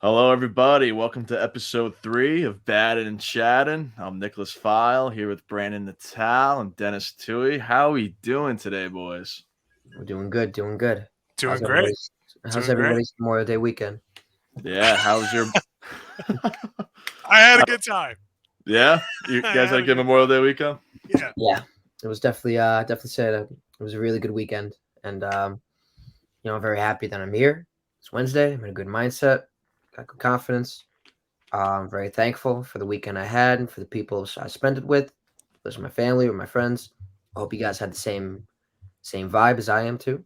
Hello, everybody. Welcome to episode 3 of Battin and Chattin. I'm Nicholas File here with Brandon Natal and Dennis Tui. How we doing today, boys? We're doing good, doing good. Doing great. How's Doing great. everybody's Memorial Day weekend? Yeah, how's your? I had a good time. Yeah, you I guys had a had a good good Memorial Day weekend. Yeah. Yeah, it was definitely said it was a really good weekend, and I'm very happy that I'm here. It's Wednesday. I'm in a good mindset, got good confidence. I'm very thankful for the weekend I had and for the people I spent it with, whether my family or my friends. I hope you guys had the same vibe as I am too.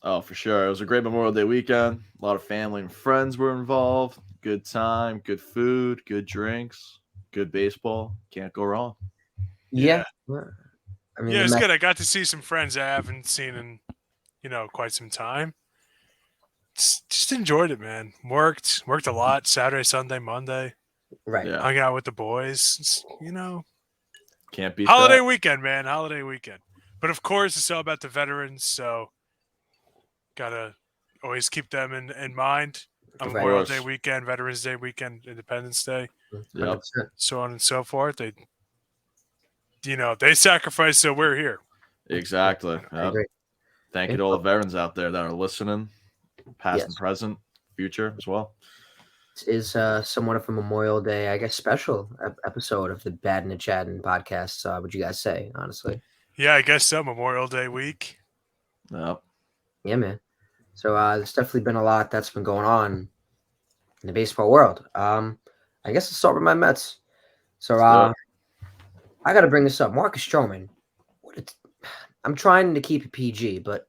Oh, for sure. It was a great Memorial Day weekend. A lot of family and friends were involved. Good time, good food, good drinks, good baseball. Can't go wrong. Yeah, Yeah. I mean Yeah, the it's Mets. good. I got to see some friends I haven't seen in, quite some time. Just enjoyed it, man. Worked a lot Saturday, Sunday, Monday. Right. Yeah, Hung out with the boys. can't beat Holiday that. weekend, man. Holiday weekend. But of course, it's all about the veterans, so gotta always keep them in mind. On Of Right. Memorial Day course. weekend, Veterans Day weekend, Independence Day, 100%. Yep, so on and so forth. They sacrificed so we're here. exactly. I Yep. agree. Thank Yeah. you to all the veterans out there that are listening, past and Yes. present, future as well. Is somewhat of a Memorial Day, I guess, special episode of the Bad and the Chattin podcast. Would you guys say, honestly? Yeah, I guess so. Memorial Day week. Yep. Yeah, man. So there's definitely been a lot that's been going on in the baseball world. I guess let's start with my Mets. So Let's do it. I got to bring this up. Marcus Stroman. What a, I'm trying to keep it PG, but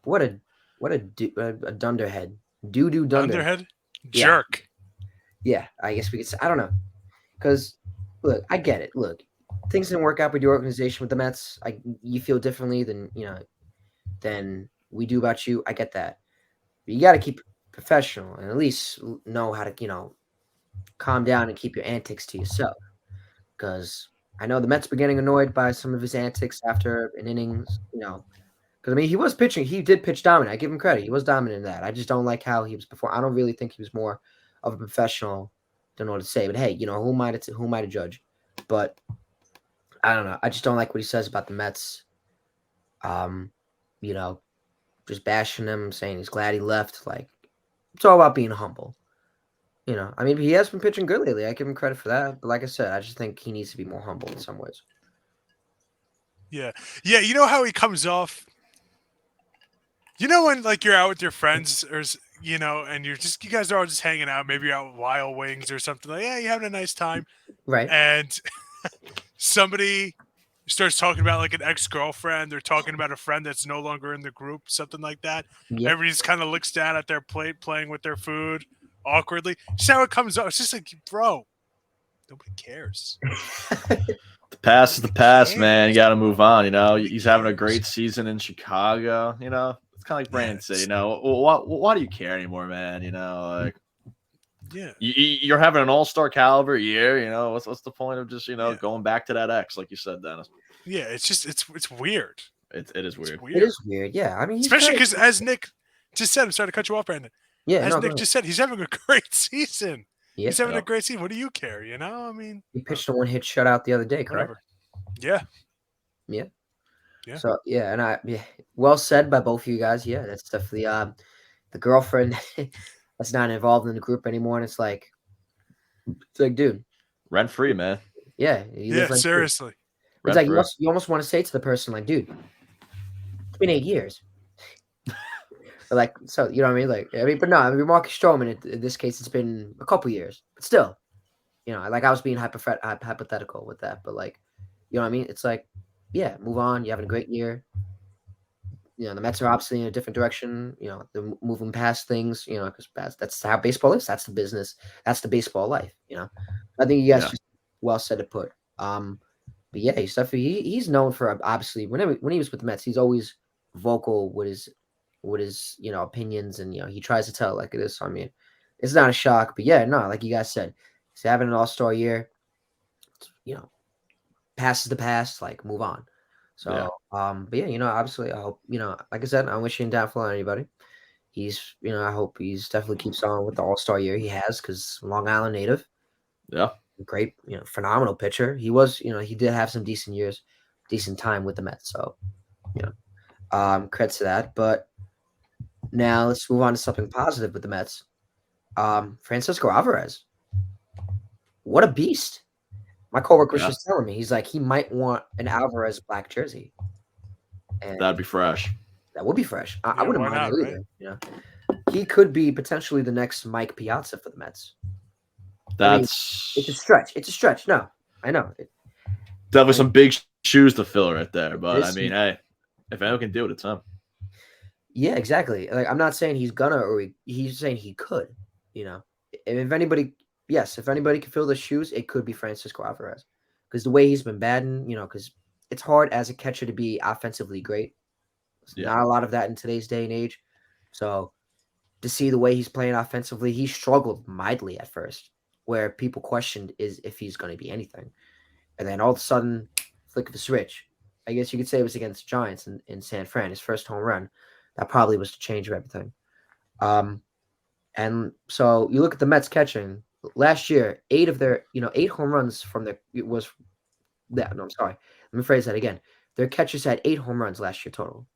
what a a dunderhead, doo dunder. Dunderhead? Yeah, Jerk. yeah. I guess we could say. I don't know. Because, look, I get it. Look, things didn't work out with your organization with the Mets. You feel differently than we do about you. I get that. But you got to keep it professional and at least know how to calm down and keep your antics to yourself. Because I know the Mets were getting annoyed by some of his antics after an innings. Because I mean he was pitching. He did pitch dominant. I give him credit. He was dominant in that. I just don't like how he was before. I don't really think he was more of a professional. Don't know what to say. But hey, who am I to judge? But I don't know. I just don't like what he says about the Mets. Um, you know, just bashing him, saying he's glad he left. Like it's all about being humble. I mean, he has been pitching good lately. I give him credit for that. But like I said, I just think he needs to be more humble in some ways. Yeah. Yeah, you know how he comes off? You know when like you're out with your friends and you guys are all just hanging out, maybe you're out with Wild Wings or something like, yeah, you're having a nice time. Right? And somebody starts talking about like an ex-girlfriend or talking about a friend that's no longer in the group, something like that. Yeah. Everybody just kind of looks down at their plate playing with their food awkwardly. Just how it comes off. It's just like, bro, nobody cares. The past is the past, man. You cares. got to move on. Nobody He's having a cares. great season in Chicago. It's kind of like Brandon said. Yes. Why do you care anymore, man? Like Yeah. you're having an all-star caliber year. What's the point of just Yeah. going back to that X, like you said, Dennis? Yeah. It's just it's weird. It is It's weird. It weird. is weird. Yeah. I mean, he's Especially great. because as Nick just said, I'm sorry to cut you off, Brandon. Yeah. As No. Go Nick ahead. just said, he's having a great season. Yeah. He's having a Yep. great season. What do you care? I mean, He pitched a one-hit shutout the other day, correct? whatever. Yeah. Yeah. Yeah. So yeah, well said by both of you guys. Yeah, that's definitely the girlfriend that's not involved in the group anymore, and it's like, dude, Rent free, man. yeah, you live Yeah. like Seriously. it's Rent like free. you almost want to say to the person like, dude, it's been 8 years. But like, so you know what I mean? Like, I mean, but no, I mean, Marcus Stroman. In this case, it's been a couple years, but still, like I was being hypothetical with that, but like, you know what I mean? It's like, yeah, move on. You're having a great year. The Mets are obviously in a different direction. They're moving past things. Because that's how baseball is. That's the business. That's the baseball life. I think you guys Yeah. just well said to put. But yeah, he's known for obviously when he was with the Mets, he's always vocal with his opinions, and he tries to tell it like it is. So I mean, it's not a shock. But yeah, no, like you guys said, he's having an all-star year. You know, past is the past. Like move on. So Yeah. but yeah, obviously I hope like I said, I'm wishing downfall on anybody. He's, I hope he's definitely keeps on with the All-Star year he has because Long Island native, Yeah, great, phenomenal pitcher. He was, he did have some decent years, decent time with the Mets. So, credits to that. But now let's move on to something positive with the Mets. Francisco Alvarez, what a beast! My coworker was yeah, just telling me he's like he might want an Alvarez black jersey, and that'd be fresh. that would be fresh. I Yeah, wouldn't why mind not, that right? either. He could be potentially the next Mike Piazza for the Mets. I mean, it's a That's stretch. It's a stretch. No, I know. definitely And some big shoes to fill right there. it But I is. mean, hey, if anyone can do it, it's him. Yeah, exactly. Like I'm not saying he's gonna or he's saying he could. You know, if anybody, yes, if anybody can fill the shoes, it could be Francisco Alvarez because the way he's been batting, because it's hard as a catcher to be offensively great. There's Yeah, not a lot of that in today's day and age. So to see the way he's playing offensively, he struggled mightily at first, where people questioned is if he's going to be anything, and then all of a sudden, flick of a switch. I guess you could say it was against the Giants in San Fran, his first home run. That probably was the change of everything. Um, and so you look at the Mets catching last year, 8 home runs from their it was that. No, I'm sorry. Let me phrase that again. Their catchers had 8 home runs last year total.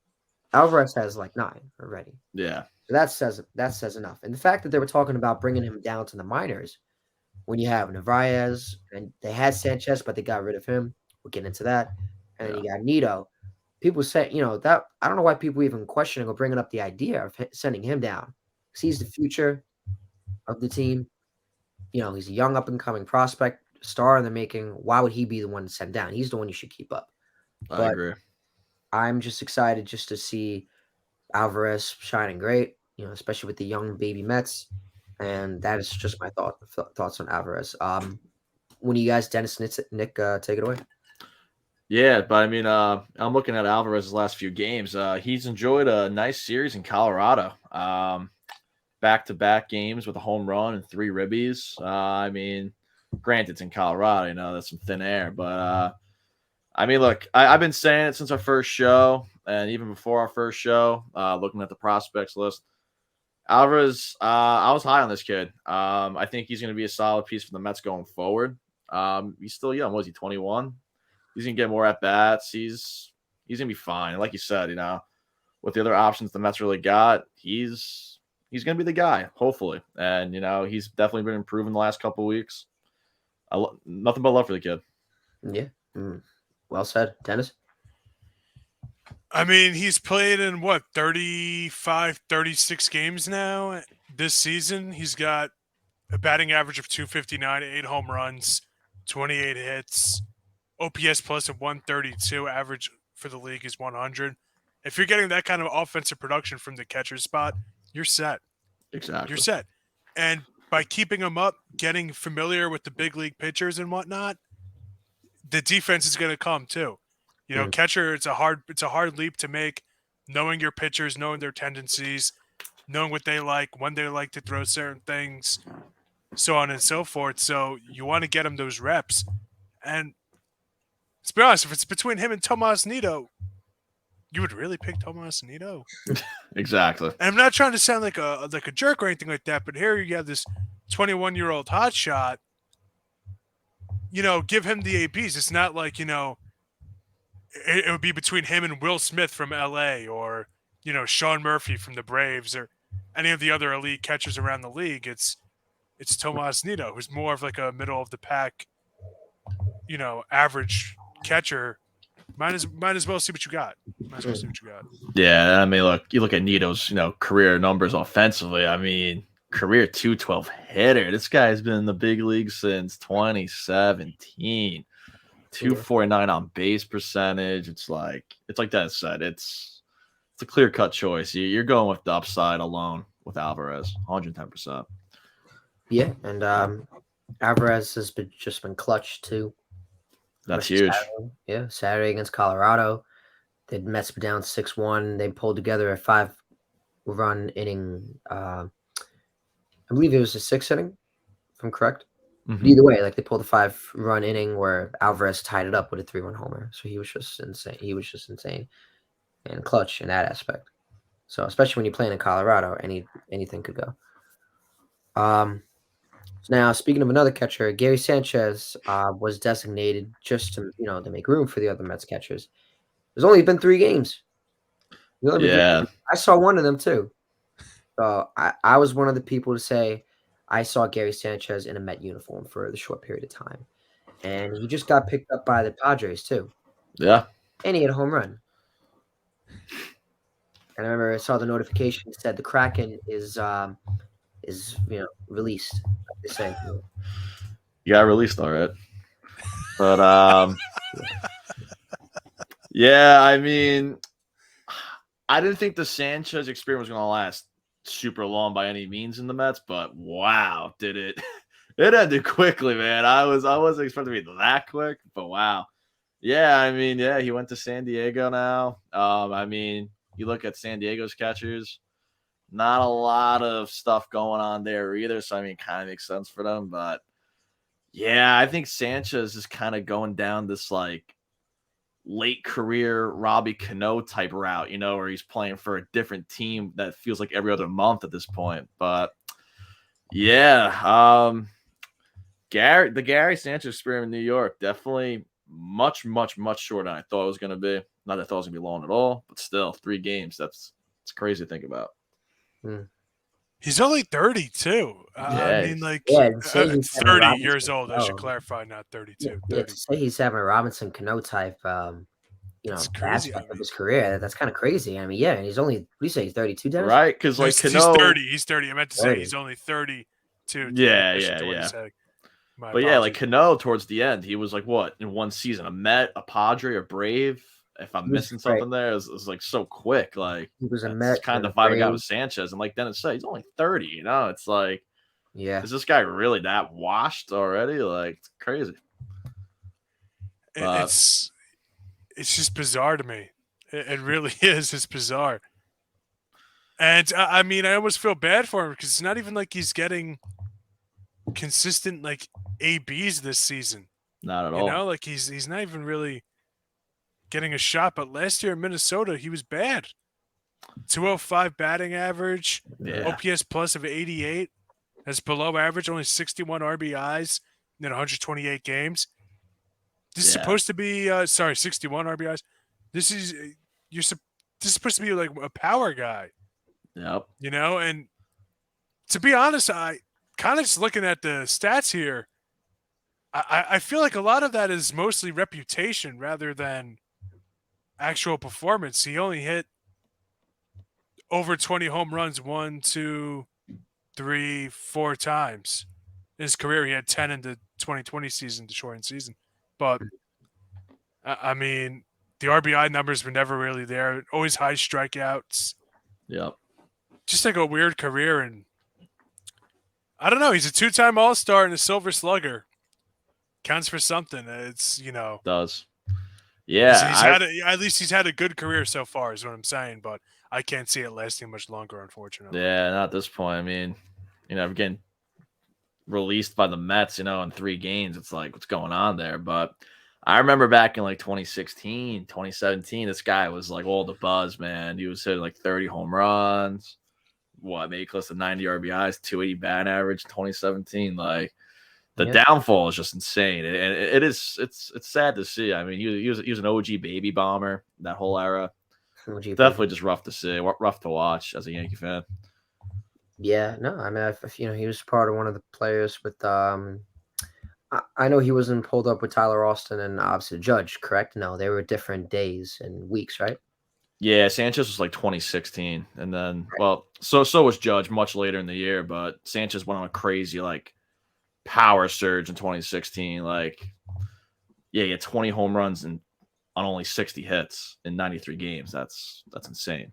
Alvarez has like 9 already. yeah, So that says enough. And the fact that they were talking about bringing him down to the minors when you have Narvaez and they had Sanchez, but they got rid of him. We'll get into that. And then yeah, you got Nito. People say, that I don't know why people even questioning or bringing up the idea of sending him down. Because he's the future of the team. He's a young up and coming prospect, star in the making. Why would he be the one to send down? He's the one you should keep up. I But agree. I'm just excited just to see Alvarez shining great, especially with the young baby Mets. And that is just my thoughts on Alvarez. When you guys, Dennis, Nick, take it away. Yeah, but I mean, I'm looking at Alvarez's last few games. He's enjoyed a nice series in Colorado. Back-to-back games with a home run and 3 ribbies. I mean, granted, it's in Colorado, that's some thin air. But I mean, look, I've been saying it since our first show, and even before our first show, looking at the prospects list. Alvarez, I was high on this kid. I think he's going to be a solid piece for the Mets going forward. He's still young. Was he 21? He's going to get more at bats. He's going to be fine. Like you said, with the other options the Mets really got, he's going to be the guy, hopefully. And he's definitely been improving the last couple of weeks. Nothing but love for the kid. Yeah. Well said, Dennis. I mean, he's played in 35, 36 games now this season. He's got a batting average of 259, 8 home runs, 28 hits, OPS plus of 132. Average for the league is 100. If you're getting that kind of offensive production from the catcher spot, you're set. Exactly. You're set. And by keeping him up, getting familiar with the big league pitchers and whatnot, the defense is going to come too. Catcher, it's a hard leap to make, knowing your pitchers, knowing their tendencies, knowing what they like, when they like to throw certain things, so on and so forth. So you want to get him those reps. And let's be honest, if it's between him and Tomas Nido, you would really pick Tomas Nido? Exactly. And I'm not trying to sound like a jerk or anything like that, but here you have this 21-year-old hotshot. Give him the ABs. It's not like, it would be between him and Will Smith from LA or, Sean Murphy from the Braves or any of the other elite catchers around the league. It's Tomas Nido, who's more of like a middle of the pack, average catcher. Might as well see what you got. Yeah, I mean, you look at Nito's, career numbers offensively. I mean, career 212 hitter. This guy's been in the big league since 2017. 249 on base percentage. It's like Dennis said. It's a clear cut choice. You're going with the upside alone with Alvarez, 110%. Yeah, and Alvarez has just been clutch too. That's huge. Saturday against Colorado, the Mets were down 6-1. They pulled together a 5-run inning. I believe it was a 6th inning, if I'm correct. Mm-hmm. Either way, they pulled a 5-run inning where Alvarez tied it up with a 3-run homer. So he was just insane. He was just insane and clutch in that aspect. So especially when you're playing in Colorado, anything could go. So now speaking of another catcher, Gary Sanchez was designated just to make room for the other Mets catchers. There's only been 3 games. There's only been 3 Yeah. games. I saw one of them too. So I was one of the people to say I saw Gary Sanchez in a Met uniform for the short period of time. And he just got picked up by the Padres too. Yeah. And he had a home run. And I remember I saw the notification that said the Kraken is released. Like they say. You got released, all right. But yeah, I mean, I didn't think the Sanchez experience was going to last super long by any means in the Mets, but wow, did it? It ended quickly, man. I wasn't expecting to be that quick, but wow. Yeah, I mean, yeah, he went to San Diego now. I mean, you look at San Diego's catchers, not a lot of stuff going on there either. So I mean, kind of makes sense for them, but yeah, I think Sanchez is kind of going down this like late career Robbie Cano type route, where he's playing for a different team that feels like every other month at this point. But yeah, the Gary Sanchez experiment in New York definitely much, much, much shorter than I thought it was going to be. Not that I thought it was going to be long at all, but still, 3 games. It's crazy to think about. He's only 32. I Yeah, mean, like, Yeah, to say he's having 30 Robinson years old. I should Cano. clarify, not 32. Yeah, 30. to say he's having a Robinson Cano type, It's crazy. aspect of his career. That's kind of crazy. I mean, yeah, and he's only. What do you say? He's 32, Dennis? right? Because like He's Cano, 30. He's 30. I meant to say 30. he's only 32. Yeah, In addition to what yeah. he said. My But yeah, like apologies. Cano towards the end, he was like what in one season, a Met, a Padre, a Brave. If I'm He was missing great. something there, it's like so quick. Like He was a that's Met, kind then of a the vibe I got Brave. with Sanchez. And like Dennis said, he's only 30. It's like, Yeah, is this guy really that washed already? Like it's crazy. But It's just bizarre to me. It really is. It's bizarre. And I mean, I almost feel bad for him because it's not even like he's getting consistent like ABs this season. not at all. Like he's not even really getting a shot. But last year in Minnesota, he was bad. 205 batting average, Yeah. OPS plus of 88. That's below average, only 61 RBIs in 128 games. This is supposed to be 61 RBIs. This is this is supposed to be like a power guy. Yep. And to be honest, I kind of just looking at the stats here, I feel like a lot of that is mostly reputation rather than actual performance. He only hit over 20 home runs 1, 2, 3, 4 times. In his career, he had 10 in the 2020 season, the shortened season. But, I mean, the RBI numbers were never really there. Always high strikeouts. Yep. Just like a weird career. And I don't know. He's a 2-time All-Star and a Silver Slugger. Counts for something. It's, Does. Yeah. at least he's had a good career so far is what I'm saying. But I can't see it lasting much longer, unfortunately. Yeah, not at this point. I mean, again, released by the Mets, in 3 games. It's like, what's going on there? But I remember back in like 2016, 2017, this guy was like all the buzz, man. He was hitting like 30 home runs, maybe close to 90 RBIs, 280 batting average, 2017. Like the downfall is just insane. And it's sad to see. I mean, he was an OG baby bomber that whole era. Definitely just rough to see, rough to watch as a Yankee fan. Yeah, no, I mean, he was part of one of the players with I know he wasn't pulled up with Tyler Austin and obviously Judge, correct? No, they were different days and weeks, right? Yeah, Sanchez was like 2016, and then so was Judge much later in the year, but Sanchez went on a crazy like power surge in 2016. Like, yeah, he had 20 home runs and on only 60 hits in 93 games. That's insane.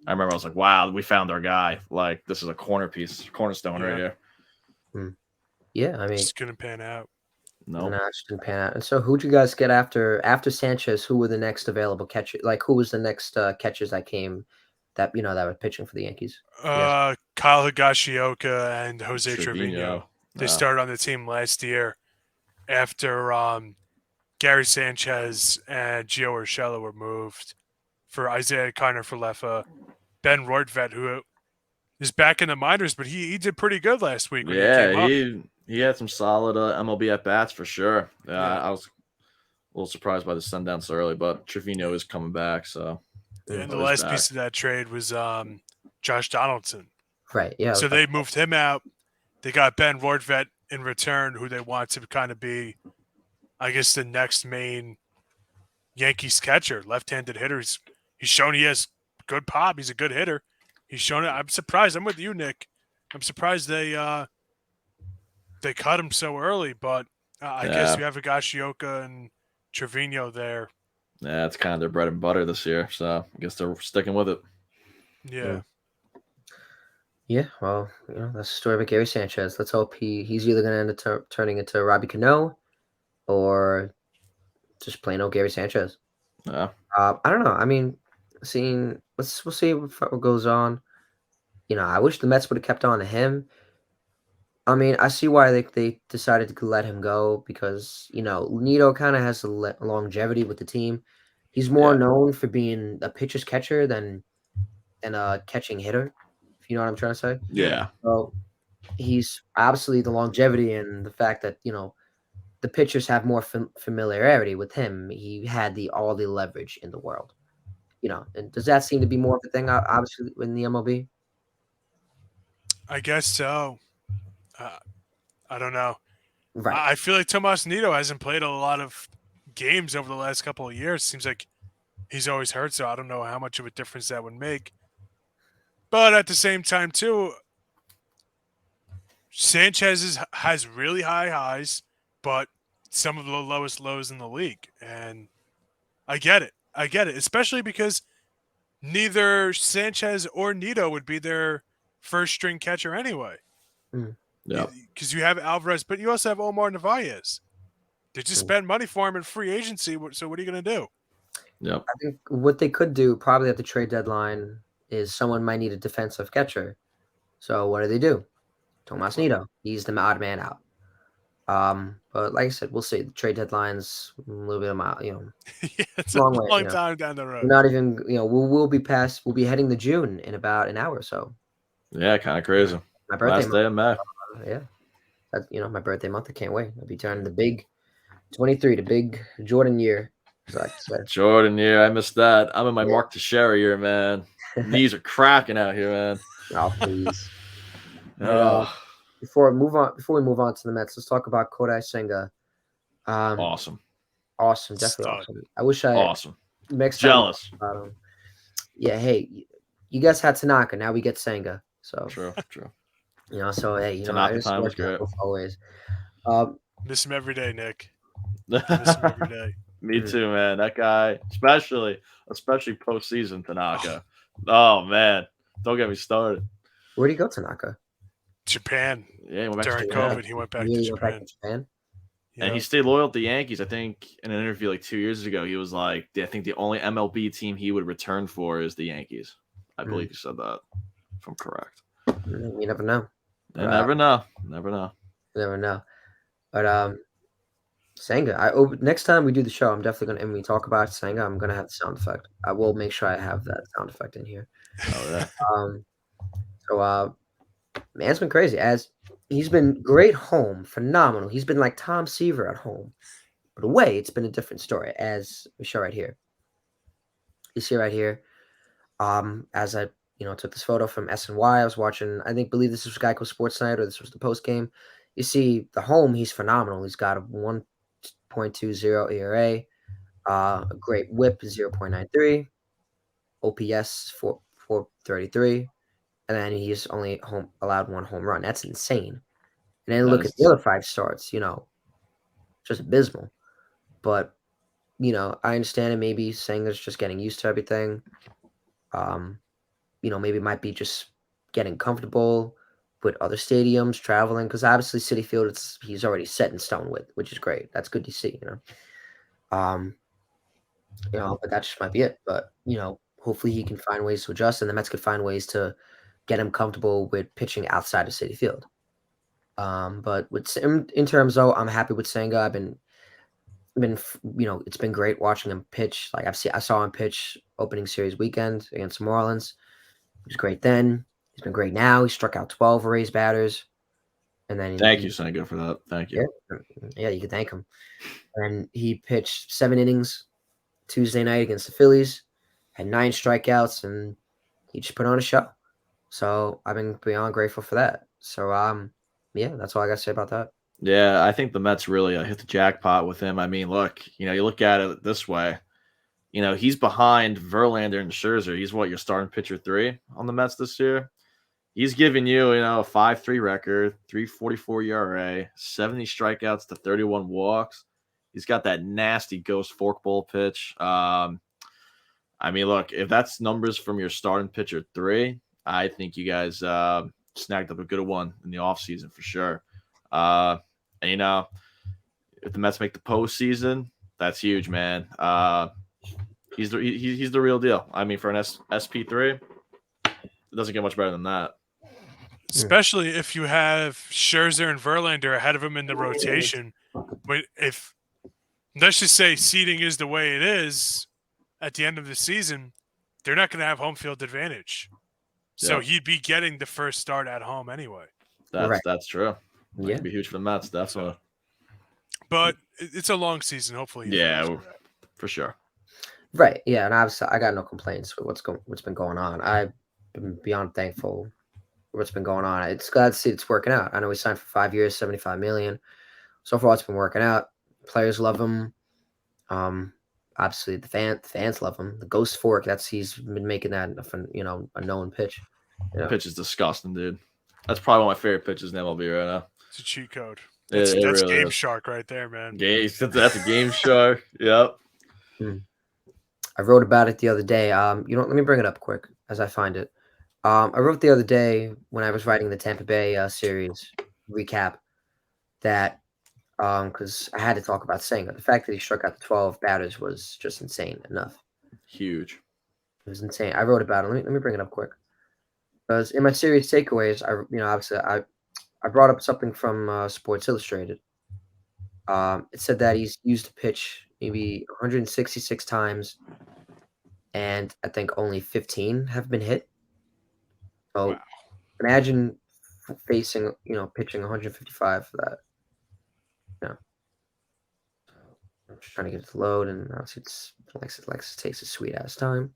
I remember I was like, wow, we found our guy. Like, this is a cornerstone right here. Yeah, I mean, just couldn't pan out. No, it just didn't pan out. And so, who'd you guys get after Sanchez? Who were the next available catchers? Like, who was the next catchers that came that were pitching for the Yankees? Kyle Higashioka and Jose Trevino. They started on the team last year after Gary Sanchez and Gio Urshela were moved for Isaiah Kiner-Falefa Ben Rortvedt, who is back in the minors, but he did pretty good last week when he Yeah, came up. he had some solid MLB at bats for sure. Yeah. I was a little surprised by the sundown so early, but Trevino is coming back, so And the he's last back. piece of that trade was Josh Donaldson. Right. Yeah. So they moved him out. They got Ben Rortvedt in return, who they want to kind of be, I guess, the next main Yankees catcher, left-handed hitter. He's shown he has good pop. He's a good hitter. He's shown it. I'm surprised. I'm with you, Nick. I'm surprised they cut him so early, but I guess you have Higashioka and Trevino there. Yeah, it's kind of their bread and butter this year, so I guess they're sticking with it. Yeah. Yeah, well, that's the story about Gary Sanchez. Let's hope he's either going to end up turning into Robbie Cano or just plain old Gary Sanchez. Yeah. I don't know. I mean, we'll see what goes on. I wish the Mets would have kept on to him. I mean, I see why they decided to let him go because, Nito kind of has a longevity with the team. He's more known for being a pitcher's catcher than a catching hitter, if you know what I'm trying to say. Yeah. So he's obviously the longevity and the fact that, the pitchers have more familiarity with him. He had all the leverage in the world, and does that seem to be more of a thing, obviously, in the MLB? I guess so. I don't know. Right. I feel like Tomas Nido hasn't played a lot of games over the last couple of years. Seems like he's always hurt, so I don't know how much of a difference that would make. But at the same time, too, Sanchez has really high highs, but some of the lowest lows in the league. And I get it. Especially because neither Sanchez or Nido would be their first string catcher anyway. Yeah. Because you have Alvarez, but you also have Omar Narvaez. They just spend money for him in free agency. So what are you going to do? Yep. I think what they could do probably at the trade deadline is someone might need a defensive catcher. So what do? Tomas Nido. He's the odd man out. But like I said, we'll see. The trade deadline's a little bit of yeah, it's long a way, long time down the road. We're not even, we'll be heading to June in about an hour or so. Yeah, kind of crazy. My birthday Last day of May. Yeah. That's, my birthday month. I can't wait. I'll be turning the big 23, the big Jordan year. Jordan year. I missed that. I'm in my Mark Teixeira year, man. Knees are cracking out here, man. Oh, please. Before we move on to the Mets, let's talk about Kodai Senga. Awesome, definitely awesome. I wish next time jealous about him. Yeah, hey, you guys had Tanaka, now we get Senga. So true. So hey, Tanaka time was great. Always. Miss him every day, Nick. Miss him every day. Me too, man. That guy, especially postseason Tanaka. Oh man, don't get me started. Where'd he go, Tanaka? Japan. Yeah, he went back during to Japan. COVID, he went back to Japan. And he stayed loyal to the Yankees. I think in an interview like 2 years ago, he was like, I think the only MLB team he would return for is the Yankees. I believe he said that, if I'm correct. You never know. Never know. Never know. But Senga, next time we do the show, I'm definitely going to, and we talk about Senga, I'm going to have the sound effect. I will make sure I have that sound effect in here. Oh, yeah. Man's been crazy. As he's been great home, phenomenal. He's been like Tom Seaver at home. But away, it's been a different story, as we show right here. You see right here, as I took this photo from SNY, I was watching, believe this was Geico Sports Night, or this was the post game. You see the home, he's phenomenal. He's got a 1.20 ERA, a great whip, 0.93, OPS 433. And then he's only allowed one home run. That's insane. And then look at the other 5 starts, just abysmal. But, I understand it. Maybe Senga's just getting used to everything. Maybe it might be just getting comfortable with other stadiums, traveling. Because obviously Citi Field, he's already set in stone with, which is great. That's good to see, but that just might be it. But, hopefully he can find ways to adjust, and the Mets could find ways to get him comfortable with pitching outside of Citi Field. But in terms, though, I'm happy with Senga. I've been, it's been great watching him pitch. Like I saw him pitch opening series weekend against the Marlins. He was great then. He's been great now. He struck out 12 Rays batters. And then Thank you, Senga, for that. Thank you. Yeah, you can thank him. And he pitched 7 innings Tuesday night against the Phillies, had 9 strikeouts, and he just put on a show. So I've been beyond grateful for that. So yeah, that's all I got to say about that. Yeah, I think the Mets really hit the jackpot with him. I mean, look, you look at it this way. He's behind Verlander and Scherzer. He's your starting pitcher 3 on the Mets this year. He's giving you, a 5.3 record, 3.44 ERA, 70 strikeouts to 31 walks. He's got that nasty ghost forkball pitch. I mean, look, if that's numbers from your starting pitcher 3, I think you guys snagged up a good one in the offseason for sure. And if the Mets make the postseason, that's huge, man. He's the real deal. I mean, for an SP3, it doesn't get much better than that. Especially if you have Scherzer and Verlander ahead of him in the rotation. But if, let's just say, seeding is the way it is at the end of the season, they're not going to have home field advantage. So he'd be getting the first start at home anyway. That's true. That Yeah, could be huge for the Mets, definitely. But it's a long season, hopefully. Yeah, for sure. Right. Yeah, and obviously I got no complaints with what's been going on. I've been beyond thankful for what's been going on. It's glad to see it's working out. I know we signed for 5 years, $75 million. So far, it's been working out. Players love him. Obviously the fans love him. The ghost fork, he's been making that a known pitch. The pitch is disgusting, dude. That's probably one of my favorite pitches in MLB right now. It's a cheat code. That's really Game Shark right there, man. That's a Game Shark. Yep. I wrote about it the other day. Let me bring it up quick as I find it. I wrote the other day when I was writing the Tampa Bay series recap that because I had to talk about Senga. The fact that he struck out the 12 batters was just insane enough. Huge. It was insane. I wrote about it. Let me bring it up quick. Because in my series takeaways, obviously I brought up something from Sports Illustrated. It said that he's used a pitch maybe 166 times, and I think only 15 have been hit. So imagine facing, pitching 155 for that. I'm just trying to get it to load, and obviously it takes a sweet ass time.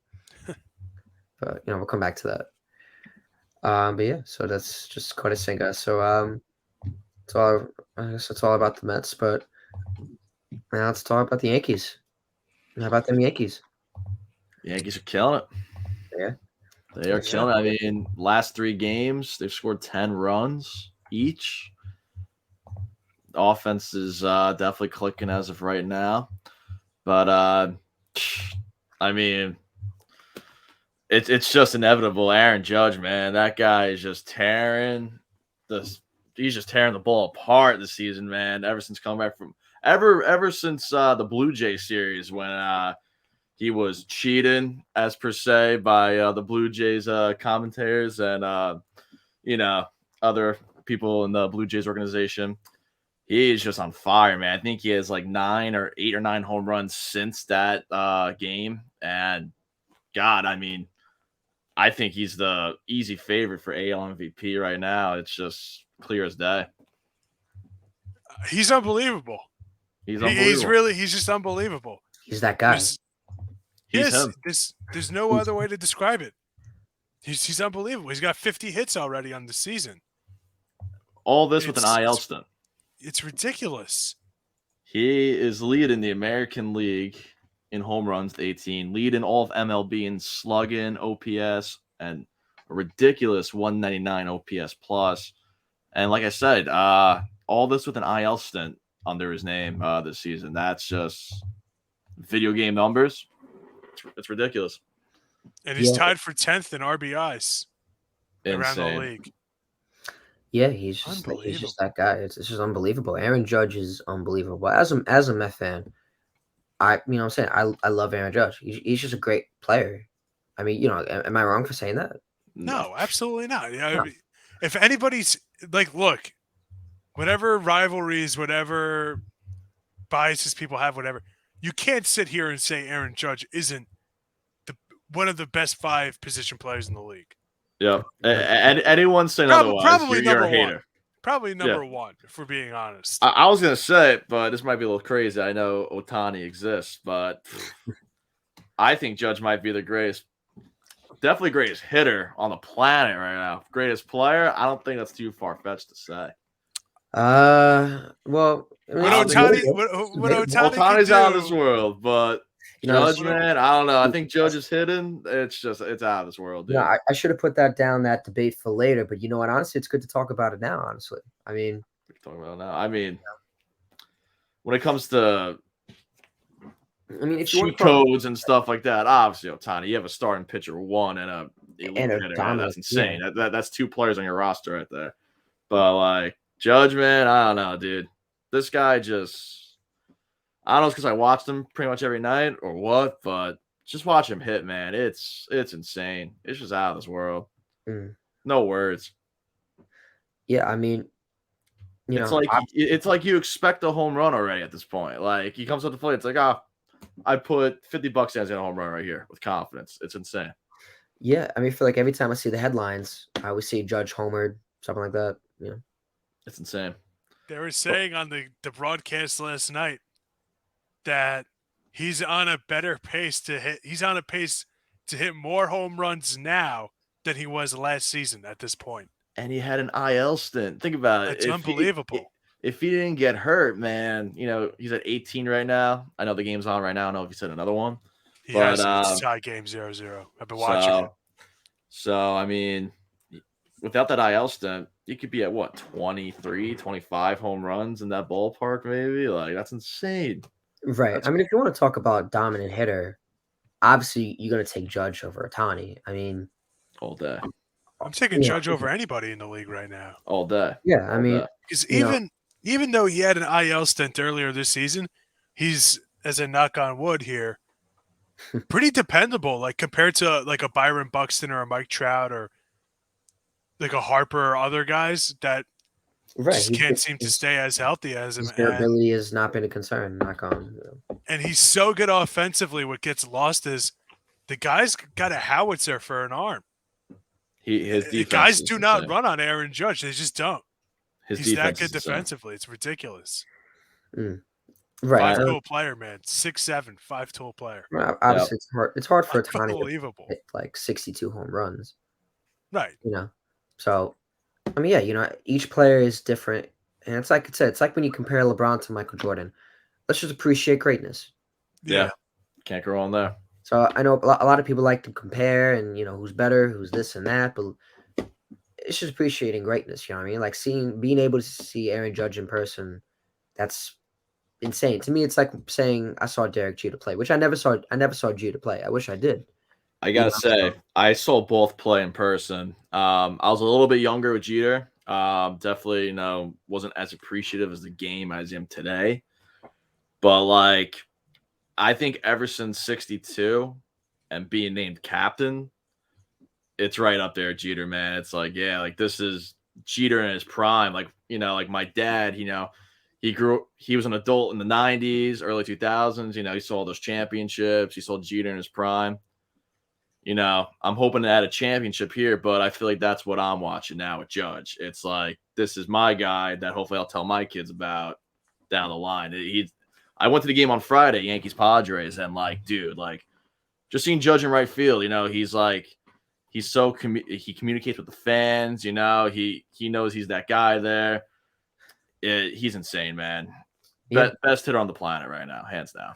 But we'll come back to that. But yeah, so that's just quite a Senga. So I guess that's all about the Mets. But now let's talk about the Yankees. How about them Yankees? The Yankees are killing it. Yeah, they are killing it. I mean, last 3 games they've scored 10 runs each. The offense is definitely clicking as of right now, but I mean, it's just inevitable. Aaron Judge, man, that guy is just tearing the ball apart this season, man. Ever since coming back from ever since the Blue Jay series when he was cheating as per se by the Blue Jays commentators and other people in the Blue Jays organization. He is just on fire, man. I think he has like 8 or 9 home runs since that game. And God, I mean, I think he's the easy favorite for AL MVP right now. It's just clear as day. He's unbelievable. He's just unbelievable. He's that guy. There's no other way to describe it. He's unbelievable. He's got 50 hits already on the season. All this with an IL stint. It's ridiculous. He is leading the American League in home runs to 18, leading all of MLB in slugging, OPS, and a ridiculous 199 OPS plus. And like I said, all this with an IL stint under his name this season. That's just video game numbers. It's ridiculous. And he's tied for 10th in RBIs around the league. Yeah, he's just that guy. It's just unbelievable. Aaron Judge is unbelievable. As a Met fan, I love Aaron Judge. He's just a great player. I mean, am I wrong for saying that? No, absolutely not. No. If anybody's like, look, whatever rivalries, whatever biases people have, whatever, you can't sit here and say Aaron Judge isn't one of the best 5 position players in the league. Yep. And anyone saying otherwise, Probably you're number a hater. one. Probably number one, if we're being honest. I was gonna say it, but this might be a little crazy. I know Otani exists, but I think Judge might be the greatest, definitely greatest hitter on the planet right now. Greatest player, I don't think that's too far fetched to say. Well, I mean, What I'll Otani can Otani's out of this do, world, but Judge, man, I don't know. I think Judge is hidden. It's out of this world, dude. I should have put that debate for later, but you know what? Honestly, it's good to talk about it now. Honestly, I mean, we can talk about it now. I mean, when it comes to if you cheat codes and stuff like that, obviously, Otani, you have a starting pitcher one and a elite hitter. That's insane. Yeah. That's two players on your roster right there. But like Judge, man, I don't know, dude. This guy just, I don't know, it's because I watched him pretty much every night or what, but just watch him hit, man. It's insane. It's just out of this world. No words. Yeah, I mean, it's like you expect a home run already at this point. Like he comes up the plate, it's like, I put $50 down on a home run right here with confidence. It's insane. Yeah, I mean, I feel like every time I see the headlines, I always see Judge homered, something like that. Yeah, it's insane. They were saying on the broadcast last night that he's on a better pace to hit. He's on a pace to hit more home runs now than he was last season at this point. And he had an IL stint. Think about it. It's unbelievable. If he didn't get hurt, man, he's at 18 right now. I know the game's on right now. I don't know if he said another one. He has a tie game 0-0. I've been watching it. So, I mean, without that IL stint, you could be at what, 23, 25 home runs in that ballpark, maybe? Like, that's insane. Right. I mean, if you want to talk about dominant hitter, obviously you're going to take Judge over Otani. I mean, all day. I'm taking Judge over anybody in the league right now. All day. Yeah, I mean, because even though he had an IL stint earlier this season, he's, as a knock on wood here, pretty dependable. Like compared to like a Byron Buxton or a Mike Trout or like a Harper or other guys that just can't seem to stay as healthy as him. His durability has not been a concern. Knock on. And he's so good offensively. What gets lost is the guy's got a howitzer for an arm. His defense guys do not run on Aaron Judge. They just don't. He's that good defensively. It's ridiculous. Right. 5-tool player, man. 6'7", 5-tool player. Well, obviously, it's hard for Otani to hit like 62 home runs. Right. So, I mean, each player is different. And it's like I said, it's like when you compare LeBron to Michael Jordan. Let's just appreciate greatness. Yeah. Can't go on there. So I know a lot of people like to compare and, who's better, who's this and that, but it's just appreciating greatness, you know what I mean? Like being able to see Aaron Judge in person, that's insane. To me, it's like saying I saw Derek Jeter play, which I never saw Jeter play. I wish I did. I gotta say, I saw both play in person. I was a little bit younger with Jeter. Definitely, wasn't as appreciative as the game as I am today. But like, I think ever since '62 and being named captain, it's right up there, Jeter, man. It's like, yeah, like this is Jeter in his prime. Like, like my dad, he was an adult in the 90s, early 2000s. He saw all those championships. He saw Jeter in his prime. I'm hoping to add a championship here, but I feel like that's what I'm watching now with Judge. It's like, this is my guy that hopefully I'll tell my kids about down the line. I went to the game on Friday, Yankees Padres, and like, dude, like just seeing Judge in right field, he's like, he communicates with the fans, he knows he's that guy there. He's insane, man. Yeah. Best hitter on the planet right now, hands down.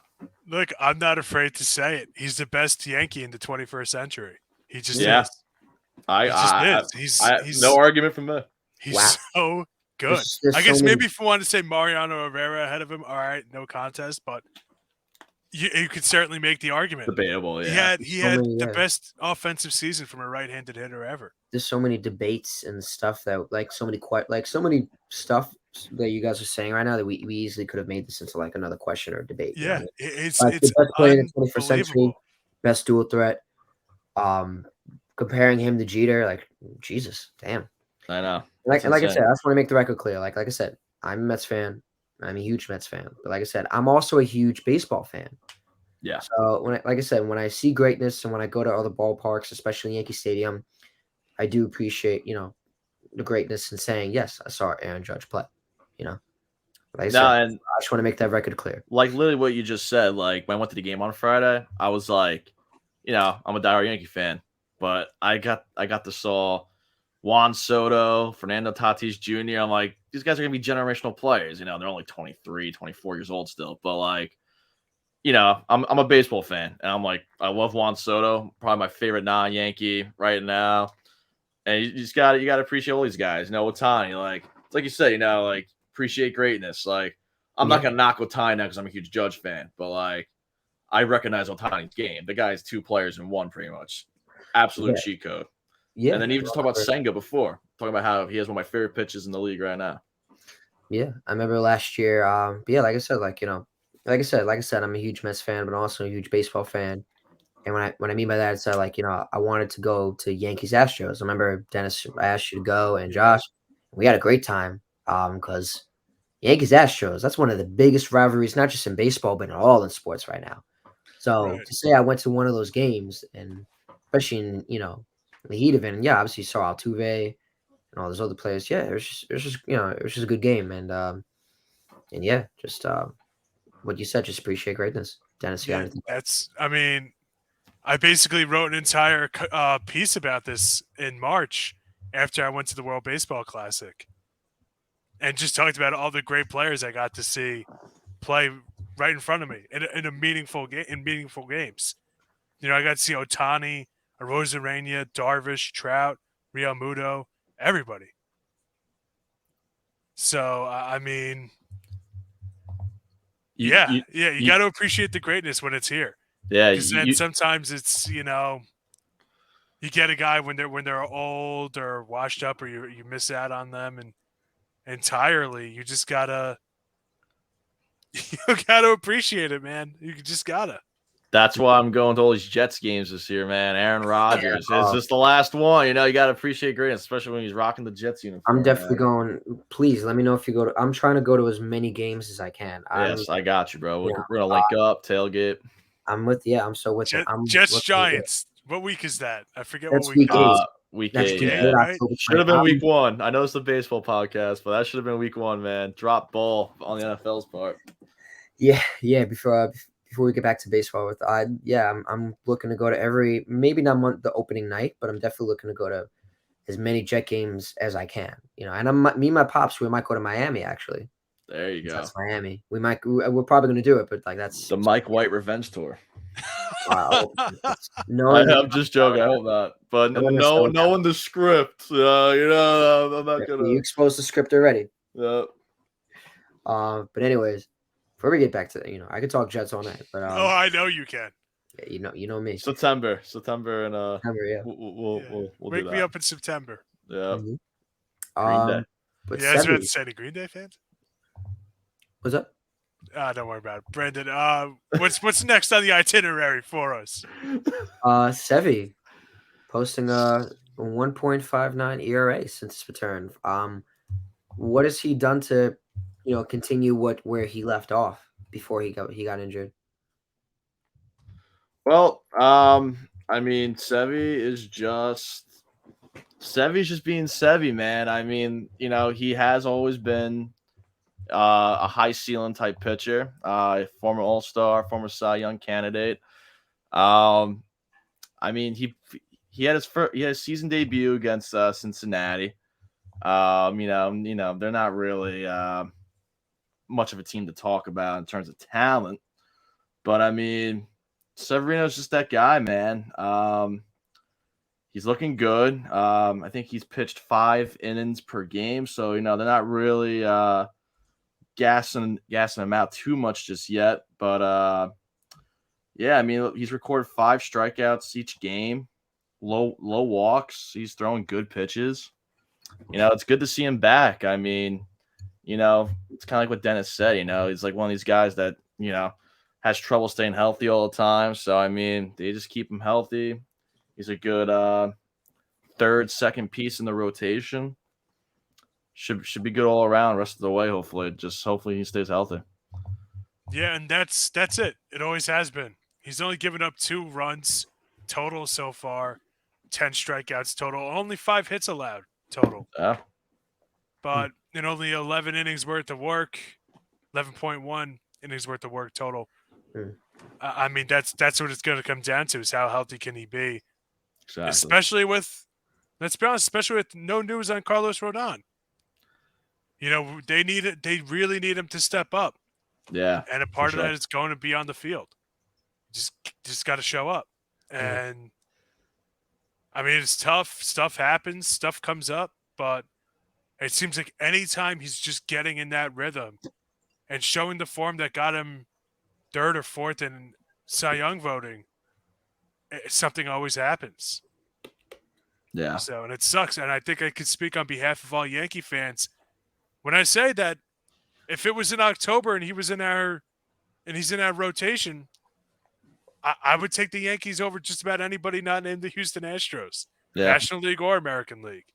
Look, I'm not afraid to say it. He's the best Yankee in the 21st century. He just is. He's no argument from me. He's so good. I guess maybe if you wanted to say Mariano Rivera ahead of him, all right, no contest, but you could certainly make the argument. Debatable, yeah. He had the best offensive season from a right-handed hitter ever. There's so many debates and stuff that so many stuff that you guys are saying right now that we easily could have made this into like another question or debate. Yeah, it's the best player in the 21st century, best dual threat. Comparing him to Jeter, like Jesus, damn. I know. Like I said, I just want to make the record clear. Like I said, I'm a Mets fan. I'm a huge Mets fan. But like I said, I'm also a huge baseball fan. Yeah. So when I see greatness and when I go to other ballparks, especially Yankee Stadium, I do appreciate the greatness in saying yes. I saw Aaron Judge play. You know, like I No, said, and I just want to make that record clear. like literally what you just said, like when I went to the game on Friday, I was like, I'm a diehard Yankee fan, but I got to saw Juan Soto, Fernando Tatis Jr. I'm like, these guys are gonna be generational players. They're only 23, 24 years old still, but like, I'm a baseball fan, and I'm like, I love Juan Soto, probably my favorite non-Yankee right now. And you just got to appreciate all these guys. Otani, like it's like you said, like appreciate greatness. Like I'm not Yeah, gonna knock Otani now because I'm a huge Judge fan, but like I recognize Otani's game. The guy's two players in one, pretty much, absolute yeah, cheat code. And yeah. then even just talk about Senga before, talking about how he has one of my favorite pitches in the league right now. Yeah, I remember last year. But yeah, like I said, like I said, I'm a huge Mets fan, but also a huge baseball fan. And when I mean by that, it's like I wanted to go to Yankees Astros. I remember Dennis, I asked you to go, and Yeah. Josh, we had a great time. Because Yankees Astros, that's one of the biggest rivalries, not just in baseball, but in all in sports right now. So Right. to say I went to one of those games, and especially in the heat of it, and yeah, obviously you saw Altuve and all those other players. Yeah, it was just a good game, and yeah, just what you said, just appreciate greatness. Dennis, you got Yeah, anything? I mean, I basically wrote an entire piece about this in March after I went to the World Baseball Classic and just talked about all the great players I got to see play right in front of me in a meaningful game in meaningful games. I got to see Otani, Arozarena, Darvish, Trout, Real Muto, everybody. So I mean, You, yeah, you, yeah, you you got to appreciate the greatness when it's here, yeah, because then sometimes it's you get a guy when they're old or washed up, or you miss out on them and entirely. You just gotta you gotta appreciate it, man. You just gotta. that's why I'm going to all these Jets games this year, man. Aaron Yeah, Rodgers is just the last one. You got to appreciate greatness, especially when he's rocking the Jets I'm uniform, definitely man. going. Please let me know if you go to. I'm trying to go to as many games as I can. Yes, I got you, bro. You We're gonna link up, tailgate. I'm with. Yeah, I'm so with it. I'm Jets looking. Yeah, Giants. What week is that? I forget what that's week week that eight. is. Week That's Week 8, week eight, yeah. eight, right? October Should 20. have been week 1. I know it's the baseball podcast, but that should have been week 1, man. Drop ball on the NFL's part. Yeah, yeah. Before we get back to baseball, I'm looking to go to maybe not the opening night, but I'm definitely looking to go to as many Jet games as I can. And me and my pops, we might go to Miami actually. There you go. That's Miami. We're probably going to do it, but like that's The Mike White revenge tour. no. I'm just joking. I hope not. But no, knowing the script, I'm not gonna. You exposed the script already. Yeah. But anyways, before we get back to I could talk Jets all night, but Oh, I know you can. yeah, you know me. September, and September, yeah. we'll do Wake that. me up in September. Yeah. Mhm. Green Day. But Yeah, I was about to Sevy, say the Green Day fans. what's up? Don't worry about it, Brandon. What's next on the itinerary for us? Sevy posting a 1.59 ERA since his return. What has he done to, continue where he left off before he got injured? Well, I mean, Sevy's just being Sevy, man. I mean, he has always been a high ceiling type pitcher, former All Star, former Cy Young candidate. I mean, he had his season debut against Cincinnati. They're not really much of a team to talk about in terms of talent, but I mean, Severino's just that guy, man. He's looking good. I think he's pitched 5 innings per game, so they're not really gassing him out too much just yet. But yeah, I mean, he's recorded 5 strikeouts each game, low walks. He's throwing good pitches. It's good to see him back. I mean, it's kind of like what Dennis said. He's like one of these guys that has trouble staying healthy all the time. So I mean, they just keep him healthy. He's a good third, second piece in the rotation. Should be good all around rest of the way. Hopefully he stays healthy. Yeah, and that's it. It always has been. He's only given up 2 runs total so far, 10 strikeouts total, only 5 hits allowed total. Yeah. But in only 11 innings worth of work, 11.1 innings worth of work total. I mean, that's what it's going to come down to, is how healthy can he be? Exactly. Especially with, let's be honest, especially with no news on Carlos Rodon. You know, they really need him to step up. Yeah. And a part of that is going to be on the field. Just got to show up. And I mean, it's tough. Stuff happens. Stuff comes up. But it seems like anytime he's just getting in that rhythm and showing the form that got him third or fourth in Cy Young voting, something always happens. Yeah. So, and it sucks. And I think I could speak on behalf of all Yankee fans when I say that if it was in October and he's in our rotation, I would take the Yankees over just about anybody not named the Houston Astros, National League or American League.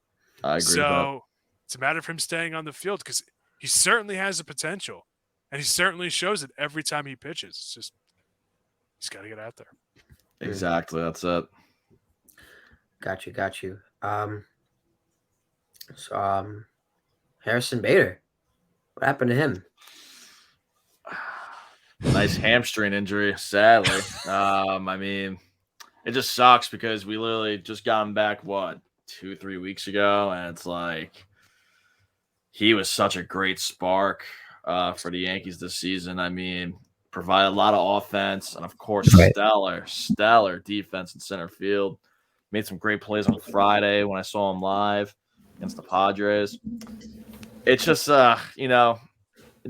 I agree with that. So it's a matter of him staying on the field because he certainly has the potential, and he certainly shows it every time he pitches. It's just he's got to get out there. Exactly. That's it. Got you. Harrison Bader. What happened to him? Nice hamstring injury, sadly. I mean, it just sucks because we literally just got him back, 2-3 weeks ago, and it's like he was such a great spark for the Yankees this season. I mean, provided a lot of offense and, of course, stellar defense in center field. Made some great plays on Friday when I saw him live against the Padres. It's just, the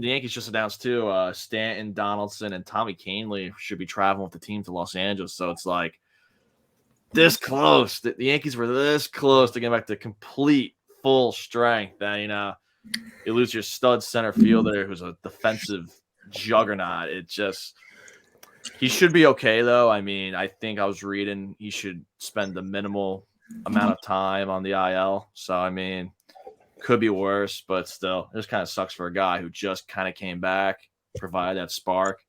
Yankees just announced too, Stanton, Donaldson, and Tommy Kahnle should be traveling with the team to Los Angeles. So it's like this close. The Yankees were this close to getting back to complete full strength. And, you lose your stud center fielder who's a defensive juggernaut. It just – he should be okay, though. I mean, I think I was reading he should spend the minimal amount of time on the IL. So, I mean – could be worse, but still, it just kind of sucks for a guy who just kind of came back, provided that spark.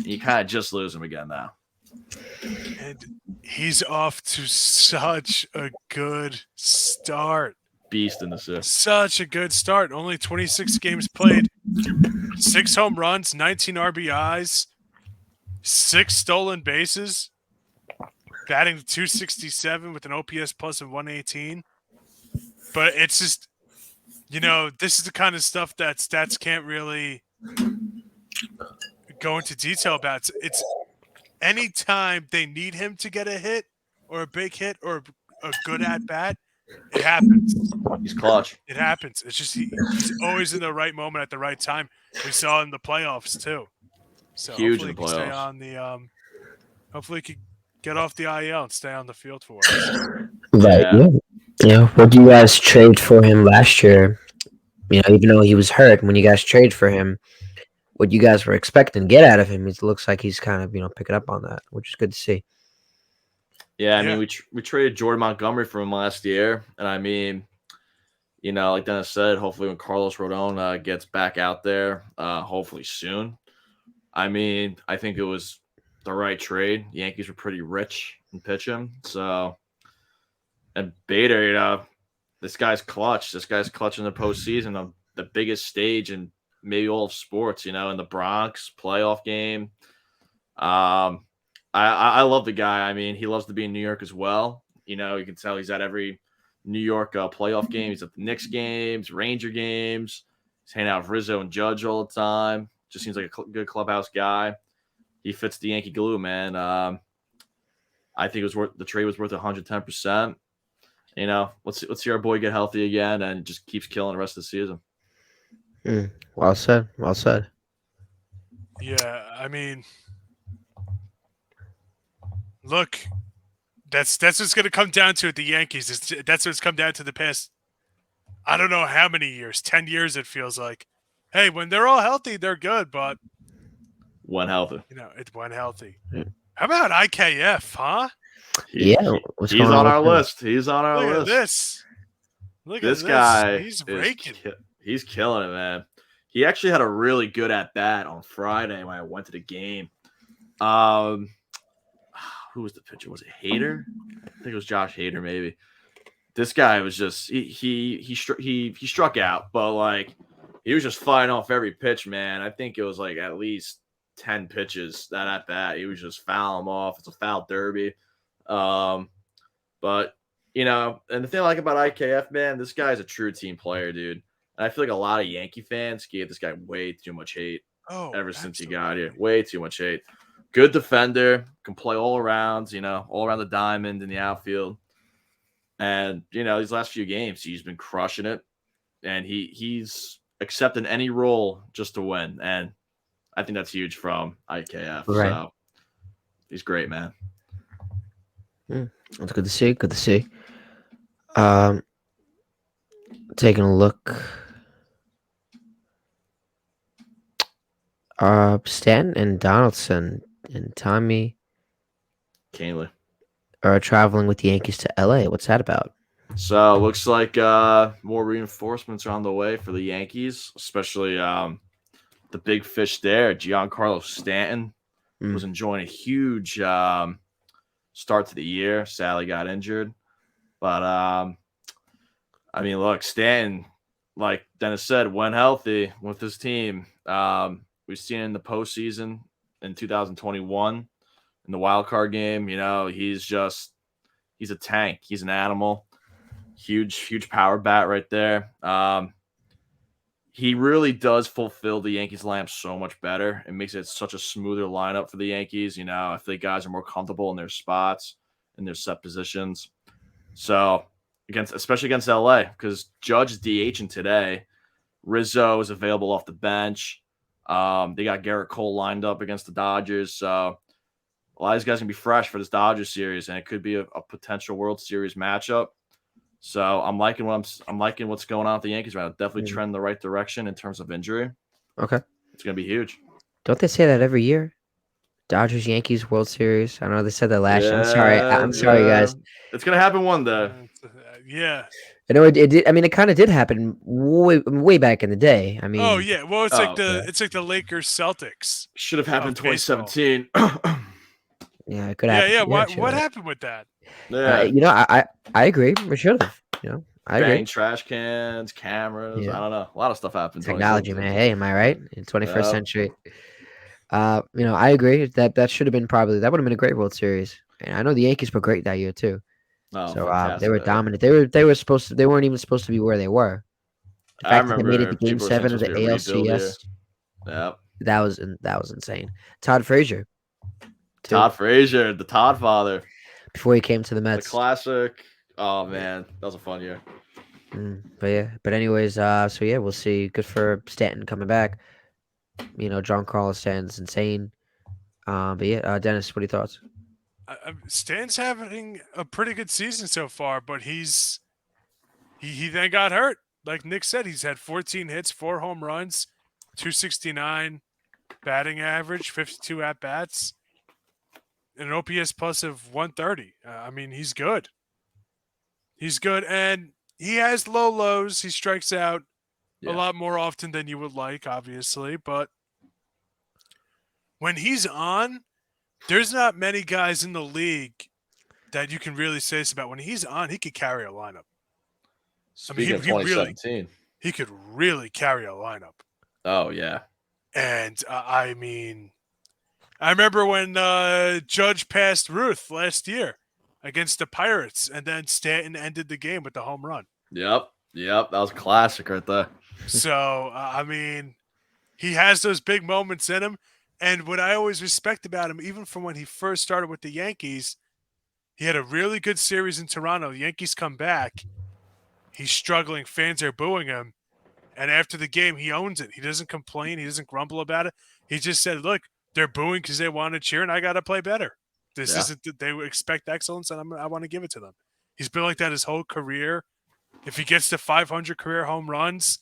You kind of just lose him again now. And he's off to such a good start. Beast in the city. Such a good start. Only 26 games played, 6 home runs, 19 RBIs, 6 stolen bases, batting .267 with an OPS plus of 118. But it's just, this is the kind of stuff that stats can't really go into detail about. It's anytime they need him to get a hit or a big hit or a good at-bat, it happens. He's clutch. It happens. It's just he's always in the right moment at the right time. We saw in the playoffs, too. So huge hopefully in the he can stay playoffs. on the hopefully he can get off the IL and stay on the field for us. Right. Yeah. What do you guys trade for him last year? Even though he was hurt, when you guys trade for him, what you guys were expecting to get out of him, it looks like he's kind of, picking up on that, which is good to see. Yeah, I mean, we traded Jordan Montgomery for him last year, and I mean, like Dennis said, hopefully when Carlos Rodon gets back out there, hopefully soon. I mean, I think it was the right trade. The Yankees were pretty rich in pitching, so. And Bader, this guy's clutch. This guy's clutch in the postseason on the biggest stage in maybe all of sports, in the Bronx playoff game. I love the guy. I mean, he loves to be in New York as well. You can tell he's at every New York playoff game. He's at the Knicks games, Ranger games. He's hanging out with Rizzo and Judge all the time. Just seems like a good clubhouse guy. He fits the Yankee glue, man. I think the trade was worth 110%. Let's see our boy get healthy again and just keeps killing the rest of the season. Well said. Yeah, I mean, look, that's what's going to come down to at the Yankees. That's what's come down to the past, I don't know how many years, 10 years it feels like. Hey, when they're all healthy, they're good, but when healthy. It's when healthy. How about IKF, huh? He's on our list. He's on our list. Look at this. This guy. He's raking. He's killing it, man. He actually had a really good at bat on Friday when I went to the game. who was the pitcher? Was it Hader? I think it was Josh Hader, maybe. This guy was just he struck out, but like he was just fighting off every pitch, man. I think it was like at least 10 pitches that at bat. He was just fouling them off. It's a foul derby. But and the thing I like about IKF, man, this guy's a true team player, dude. And I feel like a lot of Yankee fans gave this guy way too much hate ever since he got here. Way too much hate. Good defender, can play all around, all around the diamond in the outfield. And, these last few games, he's been crushing it. And he's accepting any role just to win. And I think that's huge from IKF. Right. So he's great, man. That's good to see. Good to see. Taking a look. Stanton and Donaldson and Tommy Kahnle are traveling with the Yankees to LA. What's that about? So looks like more reinforcements are on the way for the Yankees, especially the big fish there. Giancarlo Stanton was enjoying a huge start to the year. Sadly got injured. But, look, Stanton, like Dennis said, when healthy with his team, we've seen it in the postseason in 2021 in the wild card game. He's a tank. He's an animal. Huge power bat right there. He really does fulfill the Yankees lineup so much better. It makes it such a smoother lineup for the Yankees. I feel like guys are more comfortable in their spots, in their set positions. So especially against LA, because Judge is DHing today. Rizzo is available off the bench. They got Garrett Cole lined up against the Dodgers. So a lot of these guys can be fresh for this Dodgers series, and it could be a potential World Series matchup. So I'm liking what's going on with the Yankees right now. Definitely trend in the right direction in terms of injury. Okay. It's gonna be huge. Don't they say that every year? Dodgers Yankees World Series. I know they said that last year. I'm sorry, guys. It's gonna happen one day. Yeah. I know it did. I mean, it kind of did happen way back in the day. I mean. Oh yeah. Well, it's like the Lakers Celtics. Should have happened in 2017. Yeah, it could happen. Yeah. What happened with that? Yeah. I agree. We should have. I agree. Trash cans, cameras. Yeah. I don't know. A lot of stuff happened. Technology, man. Hey, am I right? In 21st century. I agree that should have been that would have been a great World Series. And I know the Yankees were great that year too. Oh, so they were dominant. They weren't even supposed to be where they were. The fact that they made it to Game 7 of the ALCS. Yep. That was insane. Todd Frazier. The Todd father. Before he came to the Mets. The classic. Oh man, that was a fun year. But anyways, we'll see. Good for Stanton coming back. Giancarlo Stanton's insane. Dennis, what are your thoughts? Stan's having a pretty good season so far, but he then got hurt. Like Nick said, he's had 14 hits, 4 home runs, 269 batting average, 52 at bats, and an OPS plus of 130. He's good. He's good, and he has low lows. He strikes out a lot more often than you would like, obviously, but when he's on, there's not many guys in the league that you can really say this about. When he's on, he could carry a lineup. Speaking of 2017. He could really carry a lineup. Oh, yeah. And, I remember when Judge passed Ruth last year against the Pirates, and then Stanton ended the game with the home run. Yep. That was a classic right there. So, he has those big moments in him. And what I always respect about him, even from when he first started with the Yankees, he had a really good series in Toronto. The Yankees come back. He's struggling. Fans are booing him. And after the game, he owns it. He doesn't complain. He doesn't grumble about it. He just said, look, they're booing because they want to cheer, and I got to play better. This isn't – they expect excellence, and I want to give it to them. He's been like that his whole career. If he gets to 500 career home runs,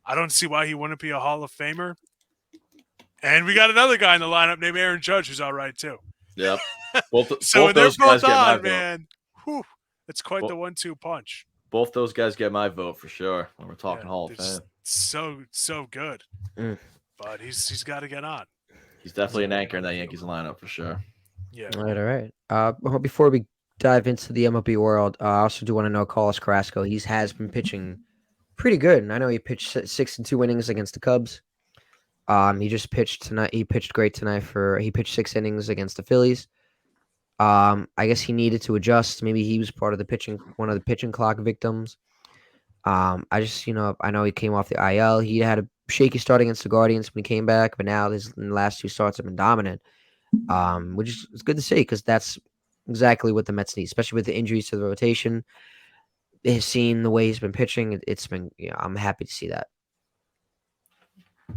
I don't see why he wouldn't be a Hall of Famer. And we got another guy in the lineup named Aaron Judge who's all right too. Yep. Both they're both on, man. Whew, it's quite the 1-2 punch. Both those guys get my vote for sure when we're talking Hall of Fame. So good. But he's got to get on. He's definitely an anchor in that Yankees lineup for sure. Yeah. All right, all right. Before we dive into the MLB world, I also do want to know Carlos Carrasco. He has been pitching pretty good, and I know he pitched 6 and 2 innings against the Cubs. He just pitched tonight. He pitched great tonight. He pitched 6 innings against the Phillies. I guess he needed to adjust. Maybe he was part of one of the pitching clock victims. I just, I know he came off the IL. He had a shaky start against the Guardians when he came back, but now his last 2 starts have been dominant. Which is it's good to see because that's exactly what the Mets need, especially with the injuries to the rotation. Seeing the way he's been pitching, it's been, I'm happy to see that.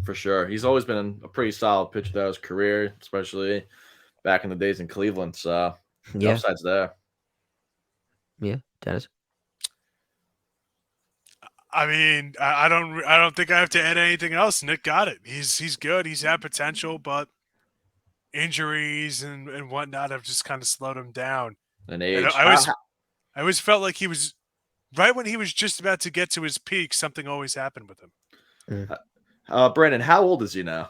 For sure. He's always been a pretty solid pitcher throughout his career, especially back in the days in Cleveland. So the Yeah, upside's there. yeah, Dennis. I mean, I don't think I have to add anything else. Nick got it. He's good. He's had potential, but injuries and whatnot have just kind of slowed him down. And And age. I always felt like he was right when he was just about to get to his peak. Something always happened with him. Brandon, how old is he now?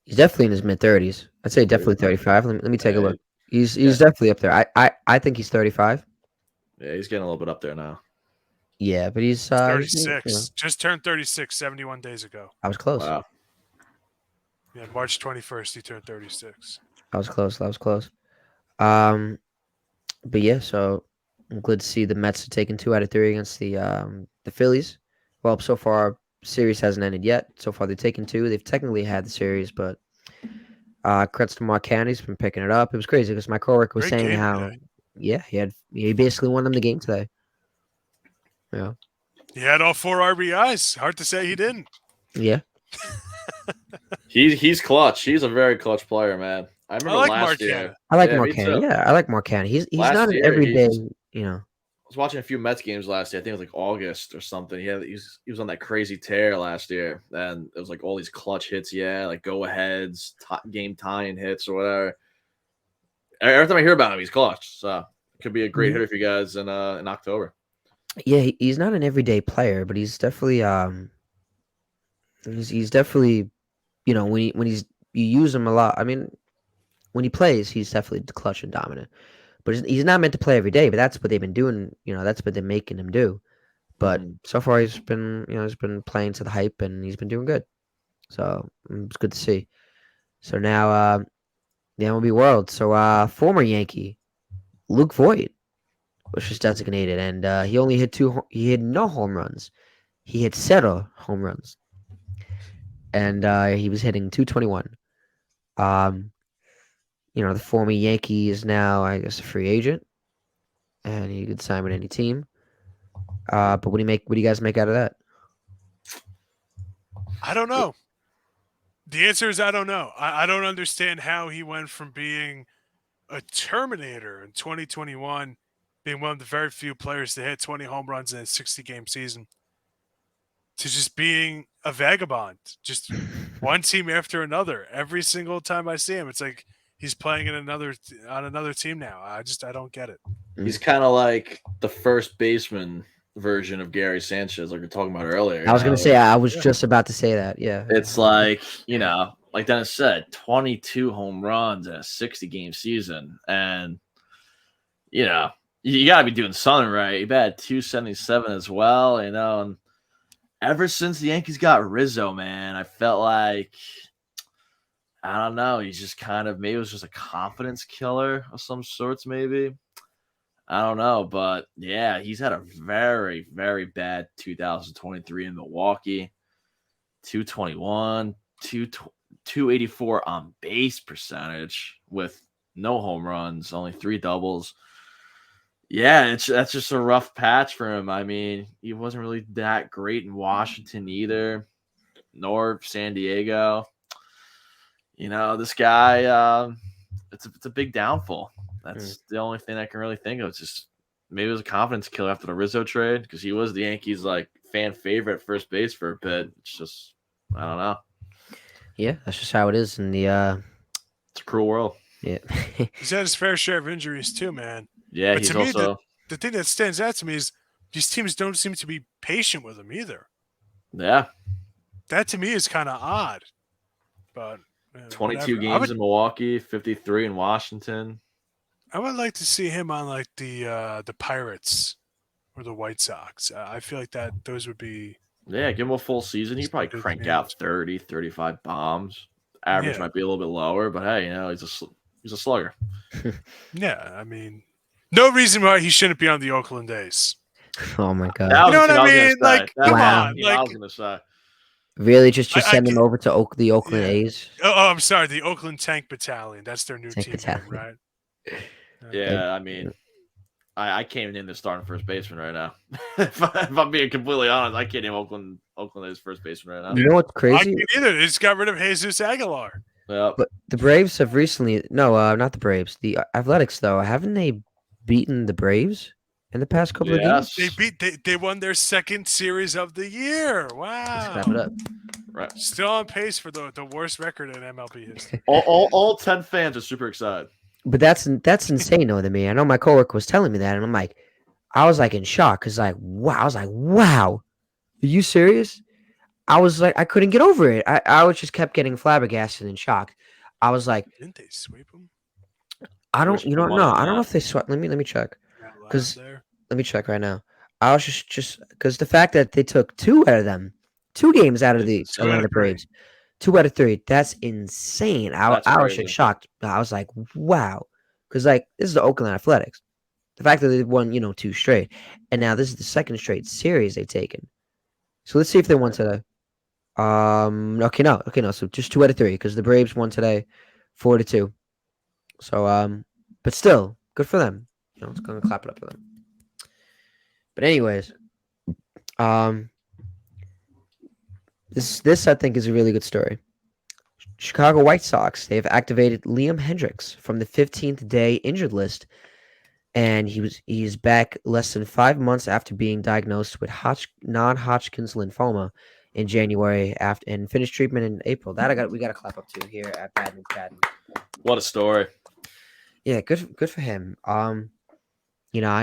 He's definitely in his mid-30s. I'd say definitely 35. Let me take a look. He's definitely up there. I think he's 35. Yeah, he's getting a little bit up there now. Yeah, but he's 36. Just turned 36 71 days ago. I was close. Wow. Yeah, March 21st he turned 36. I was close. But yeah, so I'm glad to see the Mets are taking 2 out of 3 against the Phillies. Well, so far series hasn't ended yet. So far they've taken 2. They've technically had the series, but credits to Mark Candy's been picking it up. It was crazy because my coworker was Great saying game how today. he basically won them the game today. Yeah. He had all 4 RBIs. Hard to say he didn't. Yeah. He's clutch. He's a very clutch player, man. I remember like last Mark year. Cannon. I like Yeah, Mark me Candy. too. Yeah, I like Mark Candy. He's Last not an year, everyday, I was watching a few Mets games last year. I think it was like August or something. He was on that crazy tear last year, and it was like all these clutch hits. Yeah, like go aheads, game tying hits or whatever. Every time I hear about him, he's clutch. So it could be a great hitter for you guys in October. Yeah, he's not an everyday player, but he's definitely he's definitely, when you use him a lot. I mean, when he plays, he's definitely clutch and dominant. But he's not meant to play every day. But that's what they've been doing. That's what they're making him do. But so far, he's been playing to the hype, and he's been doing good. So it's good to see. So now, the MLB world. So former Yankee Luke Voigt was just designated, and he only hit 2. He hit no home runs. He hit 0 home runs, and he was hitting 221. Um, the former Yankee is now, I guess, a free agent, and he could sign with any team. But what do you guys make out of that? I don't know. The answer is I don't know. I don't understand how he went from being a Terminator in 2021, being one of the very few players to hit 20 home runs in a 60-game season, to just being a vagabond, just one team after another. Every single time I see him, it's like he's playing on another team now. I don't get it. He's kind of like the first baseman version of Gary Sanchez, like we are talking about earlier. I was going to say, I was just about to say that. Yeah. It's like, like Dennis said, 22 home runs in a 60-game season. And, you got to be doing something right. He batted 277 as well, and ever since the Yankees got Rizzo, man, I felt like, I don't know, he's just kind of, maybe it was just a confidence killer of some sorts, maybe. I don't know, but yeah, he's had a very, very bad 2023 in Milwaukee. 221, 284 on base percentage with no home runs, only 3 doubles. Yeah, that's just a rough patch for him. I mean, he wasn't really that great in Washington either, nor San Diego. This guy, it's a big downfall. That's the only thing I can really think of. It's just maybe it was a confidence killer after the Rizzo trade because he was the Yankees' fan favorite at first base for a bit. It's just, I don't know. Yeah, that's just how it is in the. It's a cruel world. Yeah. He's had his fair share of injuries too, man. Yeah, but he's to me, also the thing that stands out to me is these teams don't seem to be patient with him either. Yeah. That to me is kind of odd. But 22 whatever. games in Milwaukee, 53 in Washington. I would like to see him on like the Pirates or the White Sox. I feel like that those would be Yeah, give him a full season. He'd probably good crank out teams. 30, 35 bombs. Average Yeah, might be a little bit lower, but hey, he's a slugger. yeah. I mean, no reason why he shouldn't be on the Oakland A's. Oh my That god! You was know the what team I I was gonna mean? say. Like, That come was Wow. the on. team I Like, was gonna say. Really, just I send them get, over to the Oakland yeah. A's. I'm sorry. The Oakland Tank Battalion. That's their new Tank team name, Battalion. right? They- Yeah, I mean, I can't name the starting first baseman right now. if I'm being completely honest, I can't name Oakland A's first baseman right now. You know what's I crazy? can't either. They just got rid of Jesus Aguilar. Yep. But the Braves have recently not the Braves. The Athletics though, haven't they beaten the Braves in the past couple of games? Yes. They won their second series of the year. Let's Wow. clap it up. Right. Still on pace for the worst record in MLB history. All 10 fans are super excited. But that's insane though to me. I know my coworker was telling me that, and I was like in shock because wow, are you serious? I was like, I couldn't get over it. I was just kept getting flabbergasted and shocked. I was like, Didn't they sweep them? I don't, Wish you we don't won know. on I don't know that. if they sweat. Let me check. Not allowed 'Cause- there. Let me check right now. I was just because the fact that they took 2 games out of the It's Atlanta insane. Braves, 2 out of 3. That's insane. That's I was crazy. just shocked. I was like, wow, because like this is the Oakland Athletics. The fact that they won, 2 straight, and now this is the second straight series they've taken. So let's see if they won today. Okay, no. So just 2 out of 3 because the Braves won today, 4-2. So but still, good for them. It's gonna clap it up for them. But anyways, this I think is a really good story. Chicago White Sox, they've activated Liam Hendriks from the 15th day injured list, and he's back less than 5 months after being diagnosed with non-Hodgkin's lymphoma in January and finished treatment in April. That we got to clap up to here at Battin. What a story. Yeah, good for him. I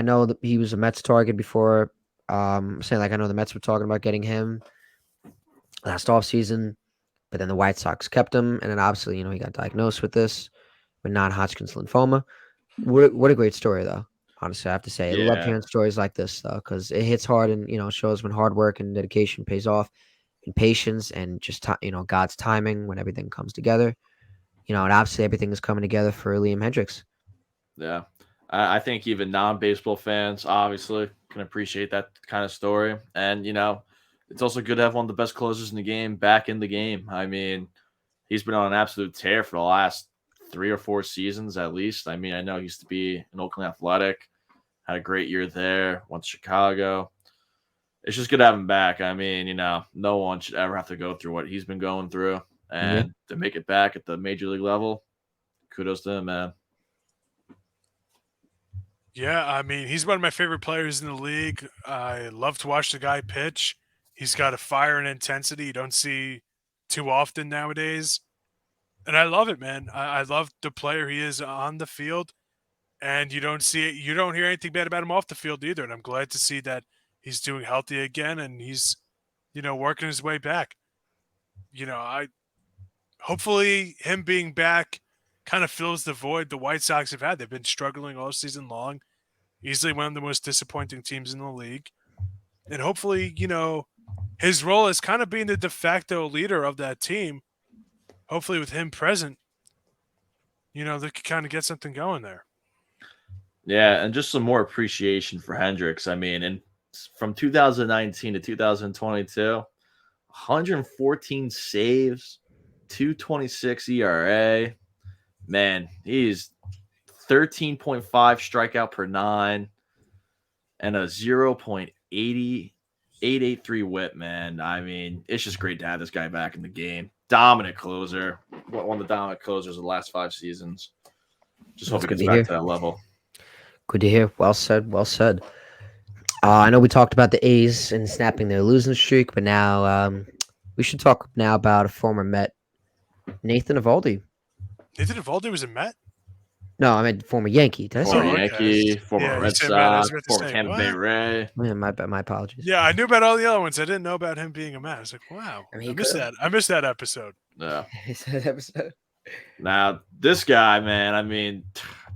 know that he was a Mets target before. Saying like I know the Mets were talking about getting him last offseason, but then the White Sox kept him, and then obviously he got diagnosed with non-Hodgkin's lymphoma. What a great story though. Honestly, I have to say, I love Yeah. hearing stories like this though, because it hits hard and shows when hard work and dedication pays off, and patience and just God's timing when everything comes together. And obviously everything is coming together for Liam Hendriks. Yeah. I think even non-baseball fans obviously can appreciate that kind of story. And, it's also good to have one of the best closers in the game back in the game. I mean, he's been on an absolute tear for the last 3 or 4 seasons at least. I mean, I know he used to be an Oakland Athletic, had a great year there, went to Chicago. It's just good to have him back. I mean, no one should ever have to go through what he's been going through. And to make it back at the major league level, kudos to him, man. Yeah, I mean, he's one of my favorite players in the league. I love to watch the guy pitch. He's got a fire and intensity you don't see too often nowadays. And I love it, man. I love the player he is on the field. And you don't see it, you don't hear anything bad about him off the field either. And I'm glad to see that he's doing healthy again and he's, working his way back. I hopefully him being back kind of fills the void the White Sox have had. They've been struggling all season long. Easily one of the most disappointing teams in the league. And hopefully, his role is kind of being the de facto leader of that team. Hopefully with him present, they could kind of get something going there. Yeah, and just some more appreciation for Hendricks. I mean, from 2019 to 2022, 114 saves, 2.26 ERA. Man, he's 13.5 strikeout per 9 and a 0.883 whip, man. I mean, it's just great to have this guy back in the game. Dominant closer. One of the dominant closers of the last 5 seasons. Just hope he gets back to that level. Good to hear. Well said. I know we talked about the A's and snapping their losing streak, but now we should talk now about a former Met, Nathan Eovaldi. Nathan Eovaldi was a Met? No, I meant former Yankee. Did I say Former that? Yankee, Okay. former Yeah, you Red said Red. I was Sox, about to former say, Tampa Bay what? Ray. Yeah, my apologies. Yeah, I knew about all the other ones. I didn't know about him being a Met. I was like, wow, I mean, I he missed could that. I missed that episode. Yeah. that episode. Now, this guy, man, I mean,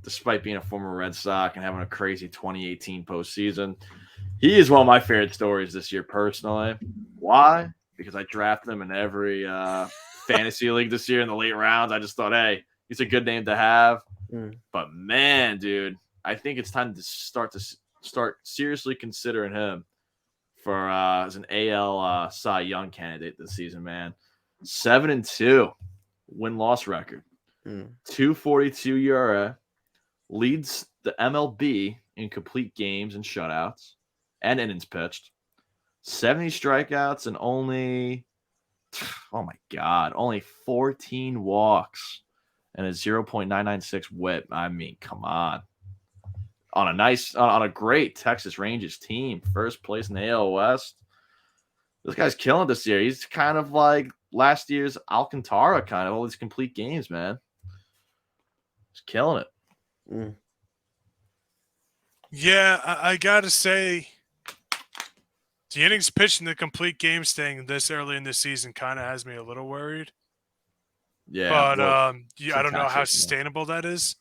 despite being a former Red Sox and having a crazy 2018 postseason, he is one of my favorite stories this year personally. Why? Because I drafted him in every fantasy league this year in the late rounds. I just thought, hey, he's a good name to have. But man, dude, I think it's time to start seriously considering him for as an AL Cy Young candidate this season, man. 7-2 win-loss record. 2.42 ERA, leads the MLB in complete games and shutouts and innings pitched. 70 strikeouts and only, oh my God, only 14 walks and a 0.996 whip. I mean, come on. On a great Texas Rangers team, first place in the AL West. This guy's killing this year. He's kind of like last year's Alcantara, kind of all these complete games, man. He's killing it. Yeah, I gotta say, the innings pitched in the complete games thing this early in the season kind of has me a little worried. Yeah, but well, yeah, I don't know how Texas, sustainable that is,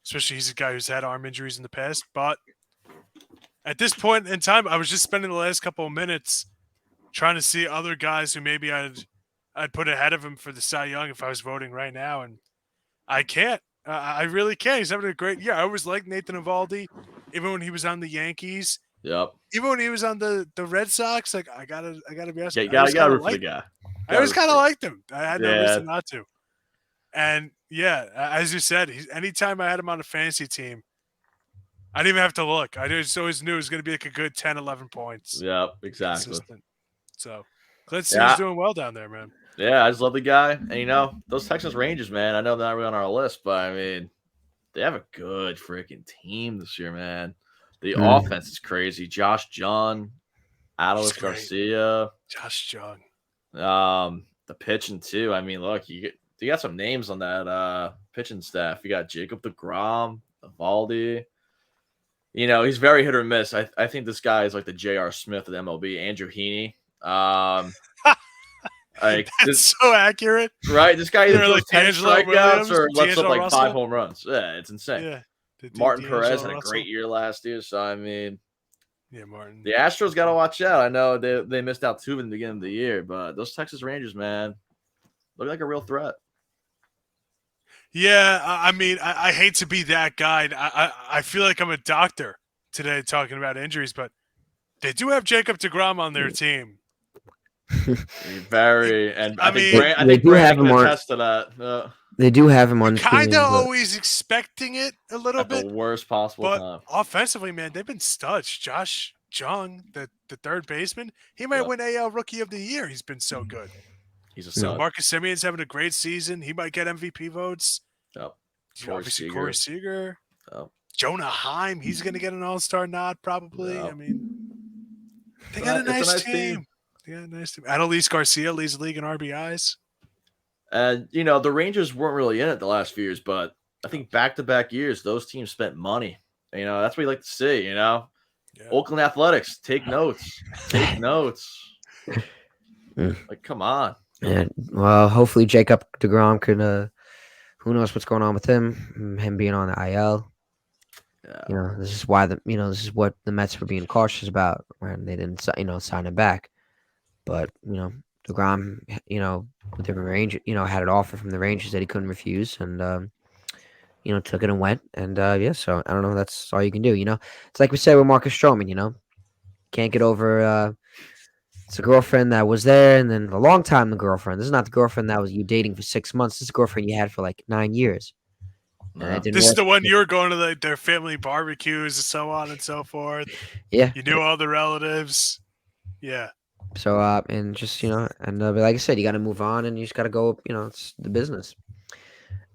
especially he's a guy who's had arm injuries in the past. But at this point in time, I was just spending the last couple of minutes trying to see other guys who maybe I'd put ahead of him for the Cy Young if I was voting right now, and I can't. I really can't. He's having a great year. I always liked Nathan Eovaldi, even when he was on the Yankees. Yep. Even when he was on the Red Sox, like I gotta be honest. Yeah, you gotta root for the guy. I always kind of liked him. I had no reason Yeah. not to. And yeah, as you said, anytime I had him on a fantasy team, I didn't even have to look. I just always knew it was going to be like a good 10, 11 points. Yep, exactly. Consistent. So glad to see he's doing well down there, man. Yeah, I just love the guy. And, you know, those Texas Rangers, man, I know they're not really on our list, but, I mean, they have a good freaking team this year, man. The offense is crazy. Josh Jung, Adolis Garcia. Josh Jung. The pitching, too. I mean, look, you got some names on that pitching staff. You got Jacob deGrom, Eovaldi. You know, he's very hit or miss. I think this guy is like the J.R. Smith of the MLB, Andrew Heaney. That's so accurate. Right? This guy either throws 10 strikeouts or lets up like Russell? 5 home runs. Yeah, it's insane. Yeah. Martin Perez had a great year last year. So, I mean, yeah, Martin. The Astros got to watch out. I know they missed out 2 in the beginning of the year, but those Texas Rangers, man, look like a real threat. Yeah, I mean, I hate to be that guy. I feel like I'm a doctor today talking about injuries, but they do have Jacob deGrom on their team. Very, and I think they do have him on. Attest to that. They do have him on. Kind of always expecting it a little bit. The worst possible time. Offensively, man, they've been studs. Josh Jung, the third baseman, he might win AL Rookie of the Year. He's been so good. He's a stud. Marcus Semien's having a great season. He might get MVP votes. Yep. Obviously, Corey Seager. Yep. Jonah Heim, he's going to get an All-Star nod probably. Yep. I mean, they got a nice team. They got a nice team. Adolis Garcia leads the league in RBIs. And, you know, the Rangers weren't really in it the last few years, but I think back-to-back years, those teams spent money. You know, that's what you like to see, you know. Yeah. Oakland Athletics, take notes. Take notes. Like, come on. And, well, hopefully Jacob deGrom could, who knows what's going on with him being on the IL. Yeah. You know, this is why this is what the Mets were being cautious about when they didn't, sign him back. But, deGrom, with the Rangers, had an offer from the Rangers that he couldn't refuse, and took it and went. And so I don't know. That's all you can do. It's like we said with Marcus Stroman. Can't get over. It's a girlfriend that was there, and then a long time the girlfriend. This is not the girlfriend that was you dating for 6 months. This is a girlfriend you had for like 9 years. This is the one you were going to their family barbecues and so on and so forth. Yeah, you knew all the relatives. Yeah. So and just but like I said, you got to move on, and you just got to go. It's the business.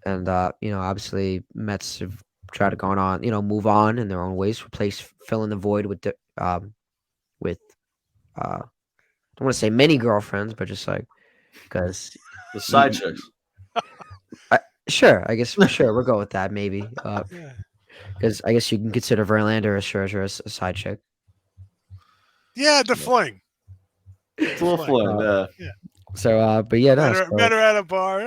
And obviously Mets have tried to go on, move on in their own ways, fill in the void with I don't want to say many girlfriends, but just like because the side chicks. Sure, I guess sure we'll go with that maybe. Yeah. Because I guess you can consider Verlander or Scherzer as a side chick. Yeah, the Yeah. fling. It's a The little fling. fling. Yeah. Yeah. So, but yeah, no. Met her at a bar.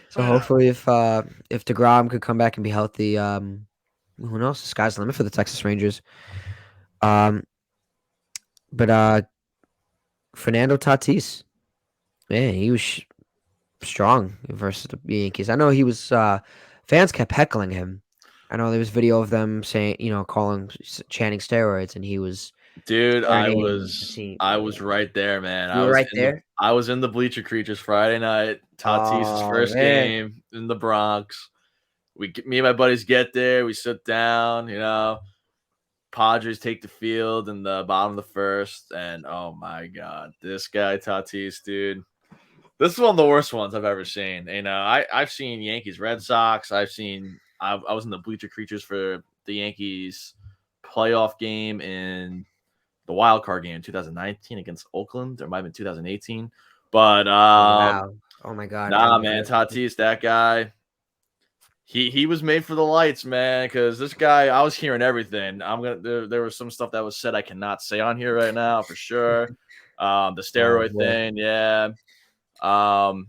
So Why not? hopefully, if Degrom could come back and be healthy, who knows? The sky's the limit for the Texas Rangers. Um, but Fernando Tatis, man, he was strong versus the Yankees. I know he was. Fans kept heckling him. I know there was video of them saying, chanting steroids, and he was Dude, serenading the team. I Yeah. was right there, man. You were right there. I was in the bleacher creatures Friday night. Tatis's Oh first man. game in the Bronx. Me and my buddies get there. We sit down. Padres take the field in the bottom of the first, and oh my god, this guy Tatis, dude. This is one of the worst ones I've ever seen. I've seen Yankees, Red Sox. I was in the bleacher creatures for the Yankees playoff game in the wild card game in 2019 against Oakland. Or it might have been 2018. But Wow. Oh my god. I nah, man, never. Tatis, that guy. He was made for the lights, man. Because this guy, I was hearing everything. There was some stuff that was said I cannot say on here right now for sure. The Oh steroid boy. thing, yeah. Um,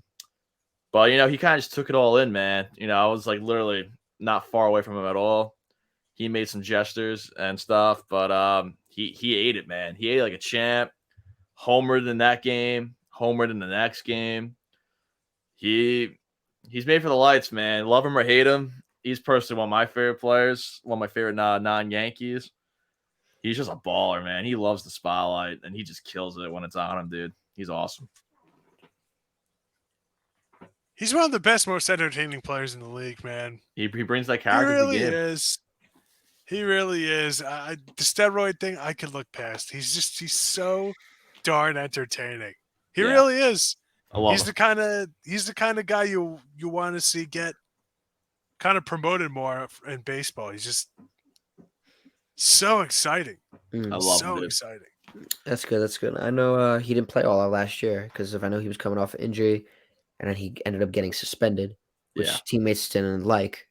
but he kind of just took it all in, man. I was like literally not far away from him at all. He made some gestures and stuff, but he ate it, man. He ate like a champ. Homered in that game, homered in the next game. He's made for the lights, man. Love him or hate him, he's personally one of my favorite players, one of my favorite non-Yankees. He's just a baller, man. He loves the spotlight, and he just kills it when it's on him, dude. He's awesome. He's one of the best, most entertaining players in the league, man. He brings that He character to the really game. is. He really is. The steroid thing, I could look past. He's so darn entertaining. He Yeah. really is. I love He's him. the kind of guy you want to see get kind of promoted more in baseball. He's just so exciting. I love him, So dude. exciting. That's good. That's good. I know he didn't play all of last year because I know he was coming off an injury, and then he ended up getting suspended, which Yeah. teammates didn't like.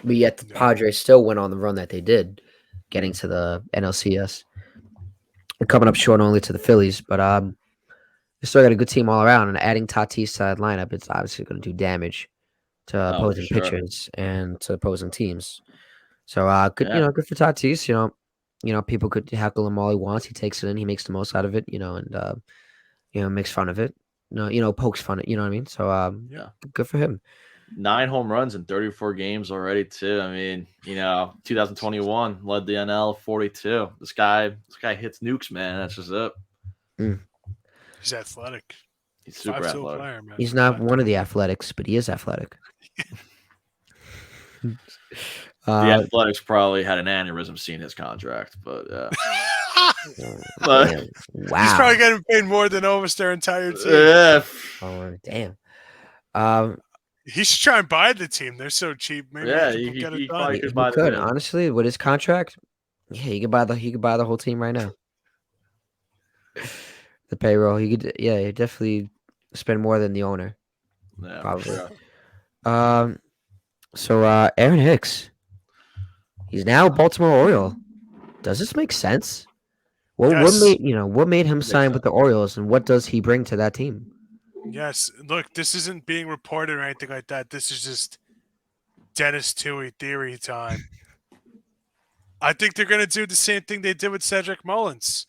But yet the No. Padres still went on the run that they did, getting to the NLCS. And coming up short only to the Phillies, but they still got a good team all around. And adding Tatis to that lineup, it's obviously going to do damage to for opposing sure. pitchers and to opposing teams. So good, Yeah. good for Tatis. People could heckle him all he wants. He takes it in. He makes the most out of it. And makes fun of it. Pokes fun at. You know what I mean? So Yeah. good for him. 9 home runs in 34 games already, too. I mean, 2021 led the NL 42. This guy hits nukes, man. That's just it. He's athletic. He's super 5'2" athletic. player, man. He's not one of the athletics, but he is athletic. The Athletics probably had an aneurysm seeing his contract, but yeah. But- Damn. Wow. He's probably getting paid more than almost their entire team. Yeah. Oh, damn. He should try and buy the team. They're so cheap. Maybe Yeah, he could get he it done. probably He could buy the could, team. honestly, with his contract, yeah, he could buy the whole team right now. The payroll, he'd definitely spend more than the owner. Yeah, Probably. for sure. So Aaron Hicks, he's now a Baltimore Oriole. Does this make sense? What Yes. made him sign sense. with the Orioles, and what does he bring to that team? Yes. Look, this isn't being reported or anything like that. This is just Dennis Tui theory time. I think they're going to do the same thing they did with Cedric Mullins.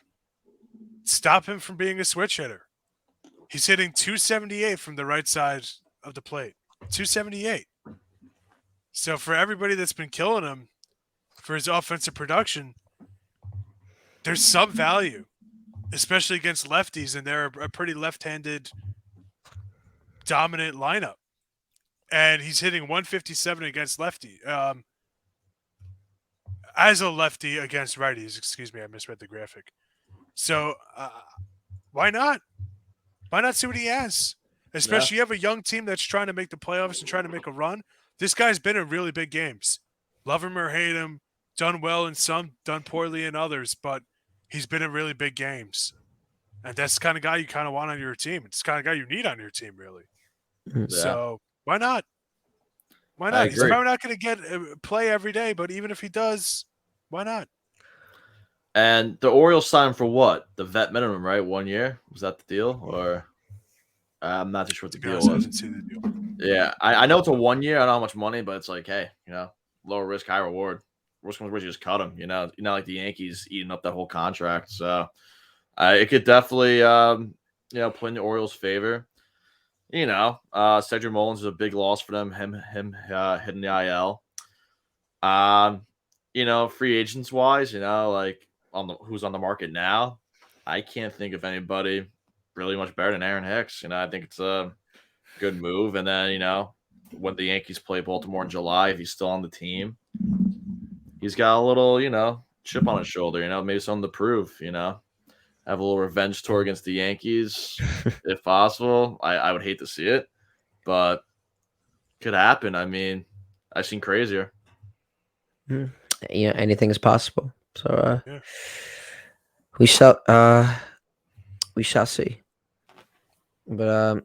Stop him from being a switch hitter. He's hitting 278 from the right side of the plate. 278. So for everybody that's been killing him for his offensive production, there's some value, especially against lefties, and they're a pretty left-handed dominant lineup. And he's hitting 157 against lefty. As a lefty against righties, excuse me, I misread the graphic. So why not? Why not see what he has? Especially you have a young team that's trying to make the playoffs and trying to make a run. This guy's been in really big games. Love him or hate him, done well in some, done poorly in others, but he's been in really big games. And that's the kind of guy you kind of want on your team. It's the kind of guy you need on your team, really. Yeah. So Why not? Why I not? He's agree. probably not going to get play every day, but even if he does, why not? And the Orioles signed for what? The vet minimum, right? 1 year? Was that the deal? Or I'm not too sure what the To be deal honest, I was. didn't see the deal. Yeah, I know it's a 1 year. I don't know how much money, but it's like, hey, lower risk, high reward. Worst comes to worst, you just cut him. Not like the Yankees eating up that whole contract. So it could definitely, play in the Orioles' favor. Cedric Mullins is a big loss for them. Him hitting the IL. Free agents wise, like who's on the market now, I can't think of anybody really much better than Aaron Hicks. I think it's a good move. And then, when the Yankees play Baltimore in July, if he's still on the team, he's got a little, chip on his shoulder, maybe something to prove, have a little revenge tour against the Yankees if possible. I would hate to see it, but could happen. I mean, I've seen crazier. Yeah, anything is possible. So Yeah. we shall see. But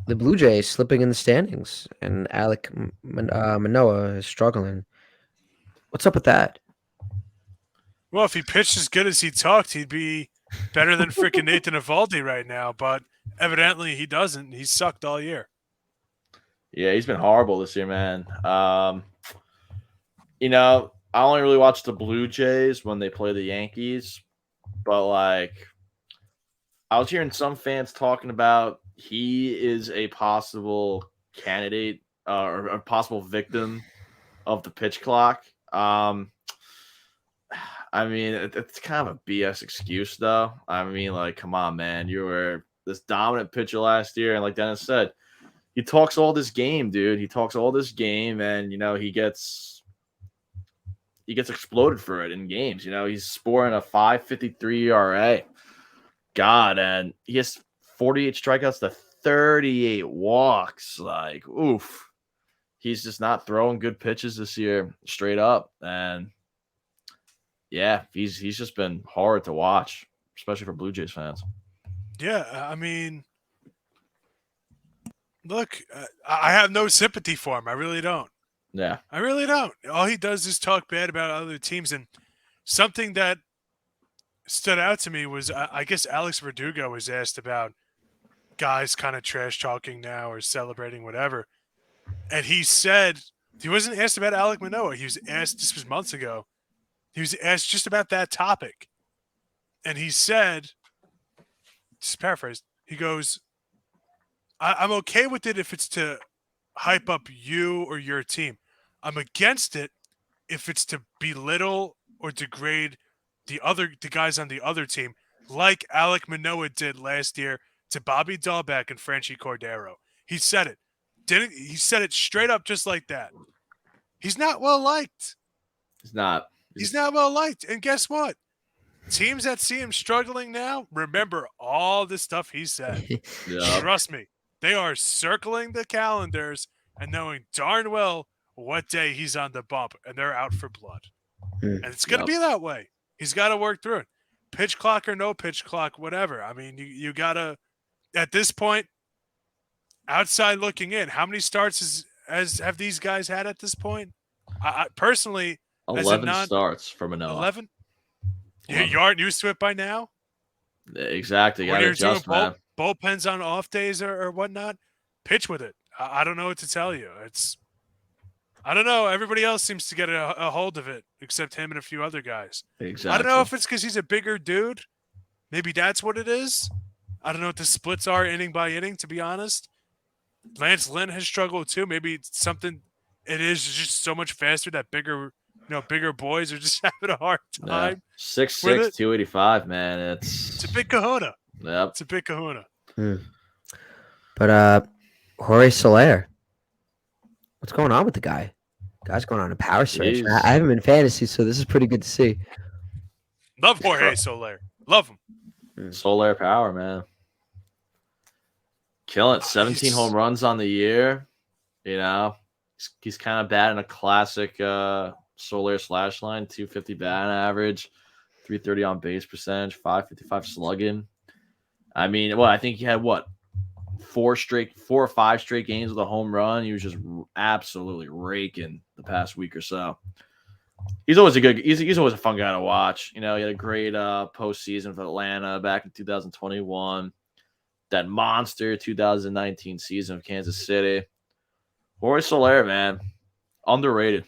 the Blue Jays slipping in the standings, and Alec Manoah is struggling. What's up with that? Well, if he pitched as good as he talked, he'd be better than freaking Nathan Eovaldi right now. But evidently, he doesn't. He sucked all year. Yeah, he's been horrible this year, man. I only really watch the Blue Jays when they play the Yankees, but like I was hearing some fans talking about he is a possible candidate or a possible victim of the pitch clock. I mean, it's kind of a BS excuse, though. I mean, like, come on, man. You were this dominant pitcher last year, and like Dennis said, he talks all this game, dude. He talks all this game, and he gets exploded for it in games. He's scoring a 5.53 ERA. God, and he has 48 strikeouts to 38 walks. Like, oof. He's just not throwing good pitches this year, straight up. And yeah, he's just been hard to watch, especially for Blue Jays fans. Yeah, I mean, look, I have no sympathy for him. I really don't. Yeah. I really don't. All he does is talk bad about other teams. And something that stood out to me was I guess Alex Verdugo was asked about guys kind of trash talking now or celebrating whatever. And he said, he wasn't asked about Alec Manoah. He was asked, this was months ago, he was asked just about that topic. And he said, just paraphrased, he goes, I'm okay with it if it's to hype up you or your team. I'm against it if it's to belittle or degrade the guys on the other team, like Alec Manoah did last year to Bobby Dahlbeck and Franchi Cordero. He said it. He said it straight up just like that. He's not well liked. He's not. He's not well liked. And guess what? Teams that see him struggling now, remember all the stuff he said. Yeah. Trust me. They are circling the calendars and knowing darn well what day he's on the bump, and they're out for blood. And it's going to be that way. He's got to work through it. Pitch clock or no pitch clock, whatever. I mean, you got to, at this point, outside looking in, how many starts have these guys had at this point? I personally, 11 starts for Manoah. 11? You aren't used to it by now? Exactly. When you're doing bullpens on off days or whatnot, pitch with it. I don't know what to tell you. I don't know. Everybody else seems to get a hold of it, except him and a few other guys. Exactly. I don't know if it's because he's a bigger dude. Maybe that's what it is. I don't know what the splits are inning by inning, to be honest. Lance Lynn has struggled too. Maybe it's something. It is just so much faster that bigger boys are just having a hard time. 6'6", 285, man. It's a big kahuna. Yep. It's a big kahuna. But Jorge Soler, what's going on with the guy? Guy's going on a power surge. I haven't been fantasy, so this is pretty good to see. Love Jorge Soler. Love him. Soler power, man. Killing it. 17 home runs on the year. He's kind of batting a classic Soler slash line. 250 batting average, 330 on base percentage, 555 slugging. I mean, I think he had 4 or 5 straight games with a home run. He was just absolutely raking the past week or so. He's always he's always a fun guy to watch. You know, he had a great postseason for Atlanta back in 2021. That monster 2019 season of Kansas City. Jorge Soler, man, underrated.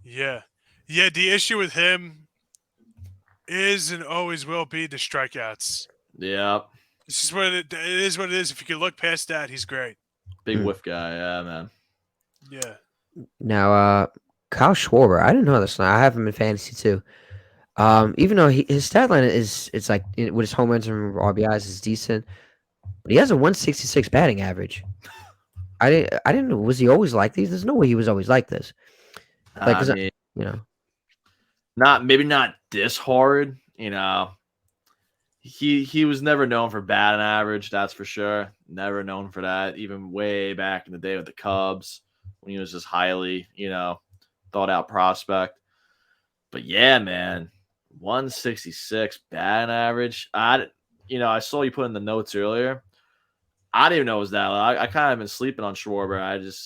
Yeah. Yeah, the issue with him is and always will be the strikeouts. Yeah. It's just it is what it is. If you can look past that, he's great. Big whiff guy, yeah, man. Yeah. Now, Kyle Schwarber, I didn't know this. I have him in fantasy too. Even though his stat line it's like with his home runs and RBIs is decent, but he has a 166 batting average. I didn't know. Was he always like these? There's no way he was always like this. Like, I mean, you know, not this hard. You know, he was never known for batting average. That's for sure. Never known for that. Even way back in the day with the Cubs when he was this highly, thought out prospect. But yeah, man, 166 batting average. I saw you put in the notes earlier. I didn't even know it was that. I kind of been sleeping on Schwarber.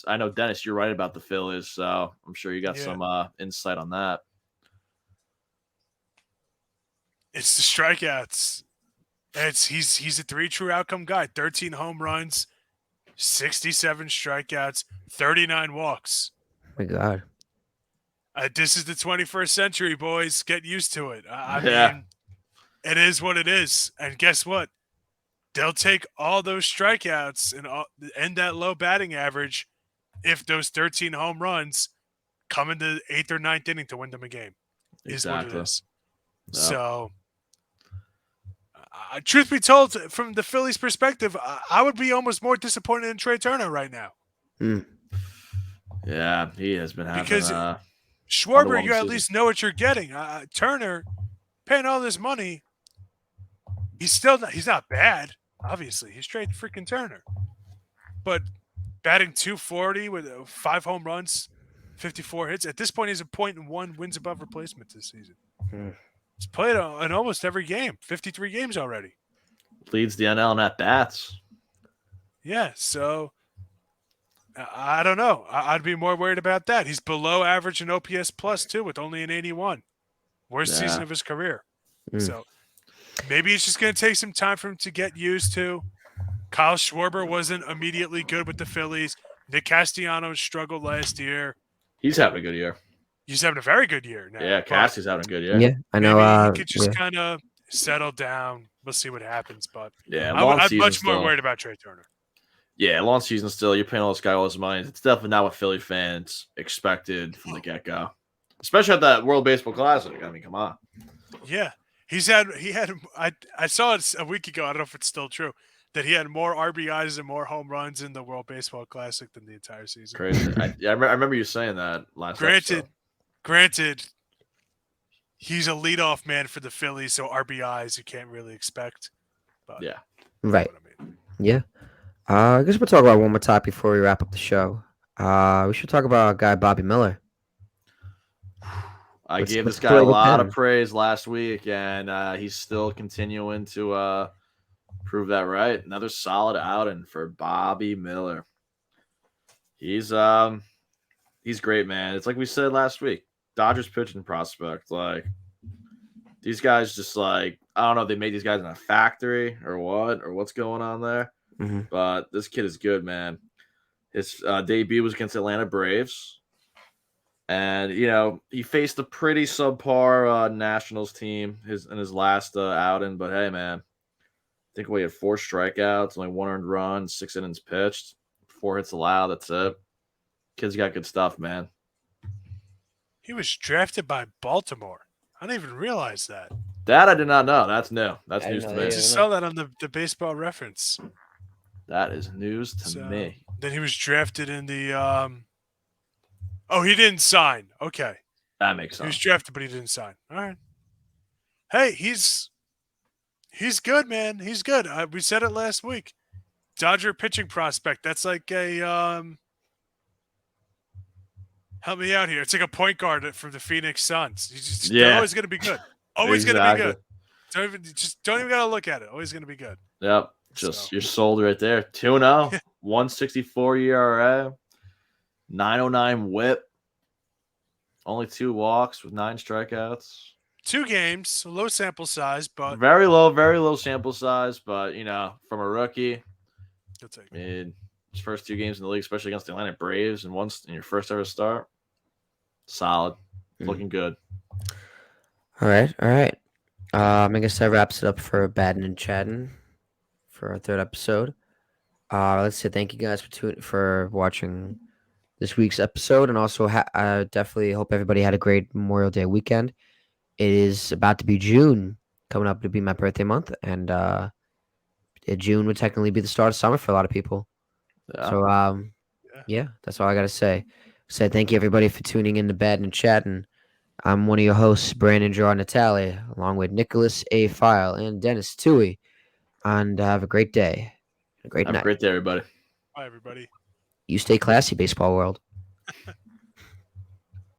I know, Dennis, you're right about the Phillies, so I'm sure you got some insight on that. It's the strikeouts. He's a 3 true outcome guy. 13 home runs, 67 strikeouts, 39 walks. Oh my God. This is the 21st century, boys. Get used to it. I mean, it is what it is. And guess what? They'll take all those strikeouts and that low batting average if those 13 home runs come in the 8th or 9th inning to win them a game. Exactly. Is what it is. Yep. So, truth be told, from the Phillies' perspective, I would be almost more disappointed in Trey Turner right now. Yeah, he has been having because Schwarber, you at season. least know what you're getting. Turner, paying all this money, he's not bad. Obviously, he's straight freaking Turner, but batting .240 with 5 home runs, 54 hits. At this point, he's a .1 wins above replacement this season. He's played in almost every game, 53 games already. Leads the NL in at bats. Yeah, so I don't know. I'd be more worried about that. He's below average in OPS plus too, with only an 81. Worst season of his career. So maybe it's just going to take some time for him to get used to. Kyle Schwarber wasn't immediately good with the Phillies. Nick Castellanos struggled last year. He's having a good year. He's having a very good year now. Yeah, Cassie's having a good year. Yeah, I know. Maybe he could just kind of settle down. We'll see what happens. But yeah, I'm much more worried about Trey Turner. Yeah, long season still. You're paying all this guy all his money. It's definitely not what Philly fans expected from the get-go. Especially at that World Baseball Classic. I mean, come on. Yeah. I saw it a week ago. I don't know if it's still true. That he had more RBIs and more home runs in the World Baseball Classic than the entire season. Crazy. I remember you saying that last episode. Granted, he's a leadoff man for the Phillies, so RBIs you can't really expect. But yeah. Right. I mean. Yeah. I guess we'll talk about one more topic before we wrap up the show. We should talk about our guy Bobby Miller. I gave this guy a lot of praise last week, and he's still continuing to prove that right. Another solid outing for Bobby Miller. He's great, man. It's like we said last week. Dodgers pitching prospect. Like, these guys just like, I don't know if they made these guys in a factory or what's going on there. But this kid is good, man. His debut was against Atlanta Braves. And, he faced a pretty subpar Nationals team in his last outing. But, hey, man, I think we had 4 strikeouts, only 1 earned run, 6 innings pitched, 4 hits allowed. That's it. Kid's got good stuff, man. He was drafted by Baltimore. I didn't even realize that. That I did not know. That's new. That's news to me. I just saw that on the Baseball Reference. That is news to me. Then he was drafted in the Oh, he didn't sign. Okay. That makes sense. He was drafted, but he didn't sign. All right. Hey, he's good, man. He's good. We said it last week. Dodger pitching prospect. That's like a help me out here. It's like a point guard from the Phoenix Suns. They're always going to be good. Always going to be good. Don't even gotta look at it. Always going to be good. Yep. just So. you're sold right there. 2-0, 164 ERA, 909 WHIP, only 2 walks with 9 strikeouts. 2 games, low sample size, but Very low sample size, but from a rookie, you'll take I it. mean, his first 2 games in the league, especially against the Atlanta Braves, and once in your first ever start, solid, looking good. All right, all right. I guess that wraps it up for Battin and Chattin for our 3rd episode. Let's say thank you guys for watching this week's episode, and also I definitely hope everybody had a great Memorial Day weekend. It is about to be June, coming up to be my birthday month, and June would technically be the start of summer for a lot of people. Yeah. So yeah, that's all I gotta say. Say thank you everybody for tuning in to Battin and Chattin. I'm one of your hosts, Brandon Jar Natale, along with Nicholas A. File and Dennis Tui. And have a great day. A great Have a night. great day, everybody. Bye, everybody. You stay classy, baseball world.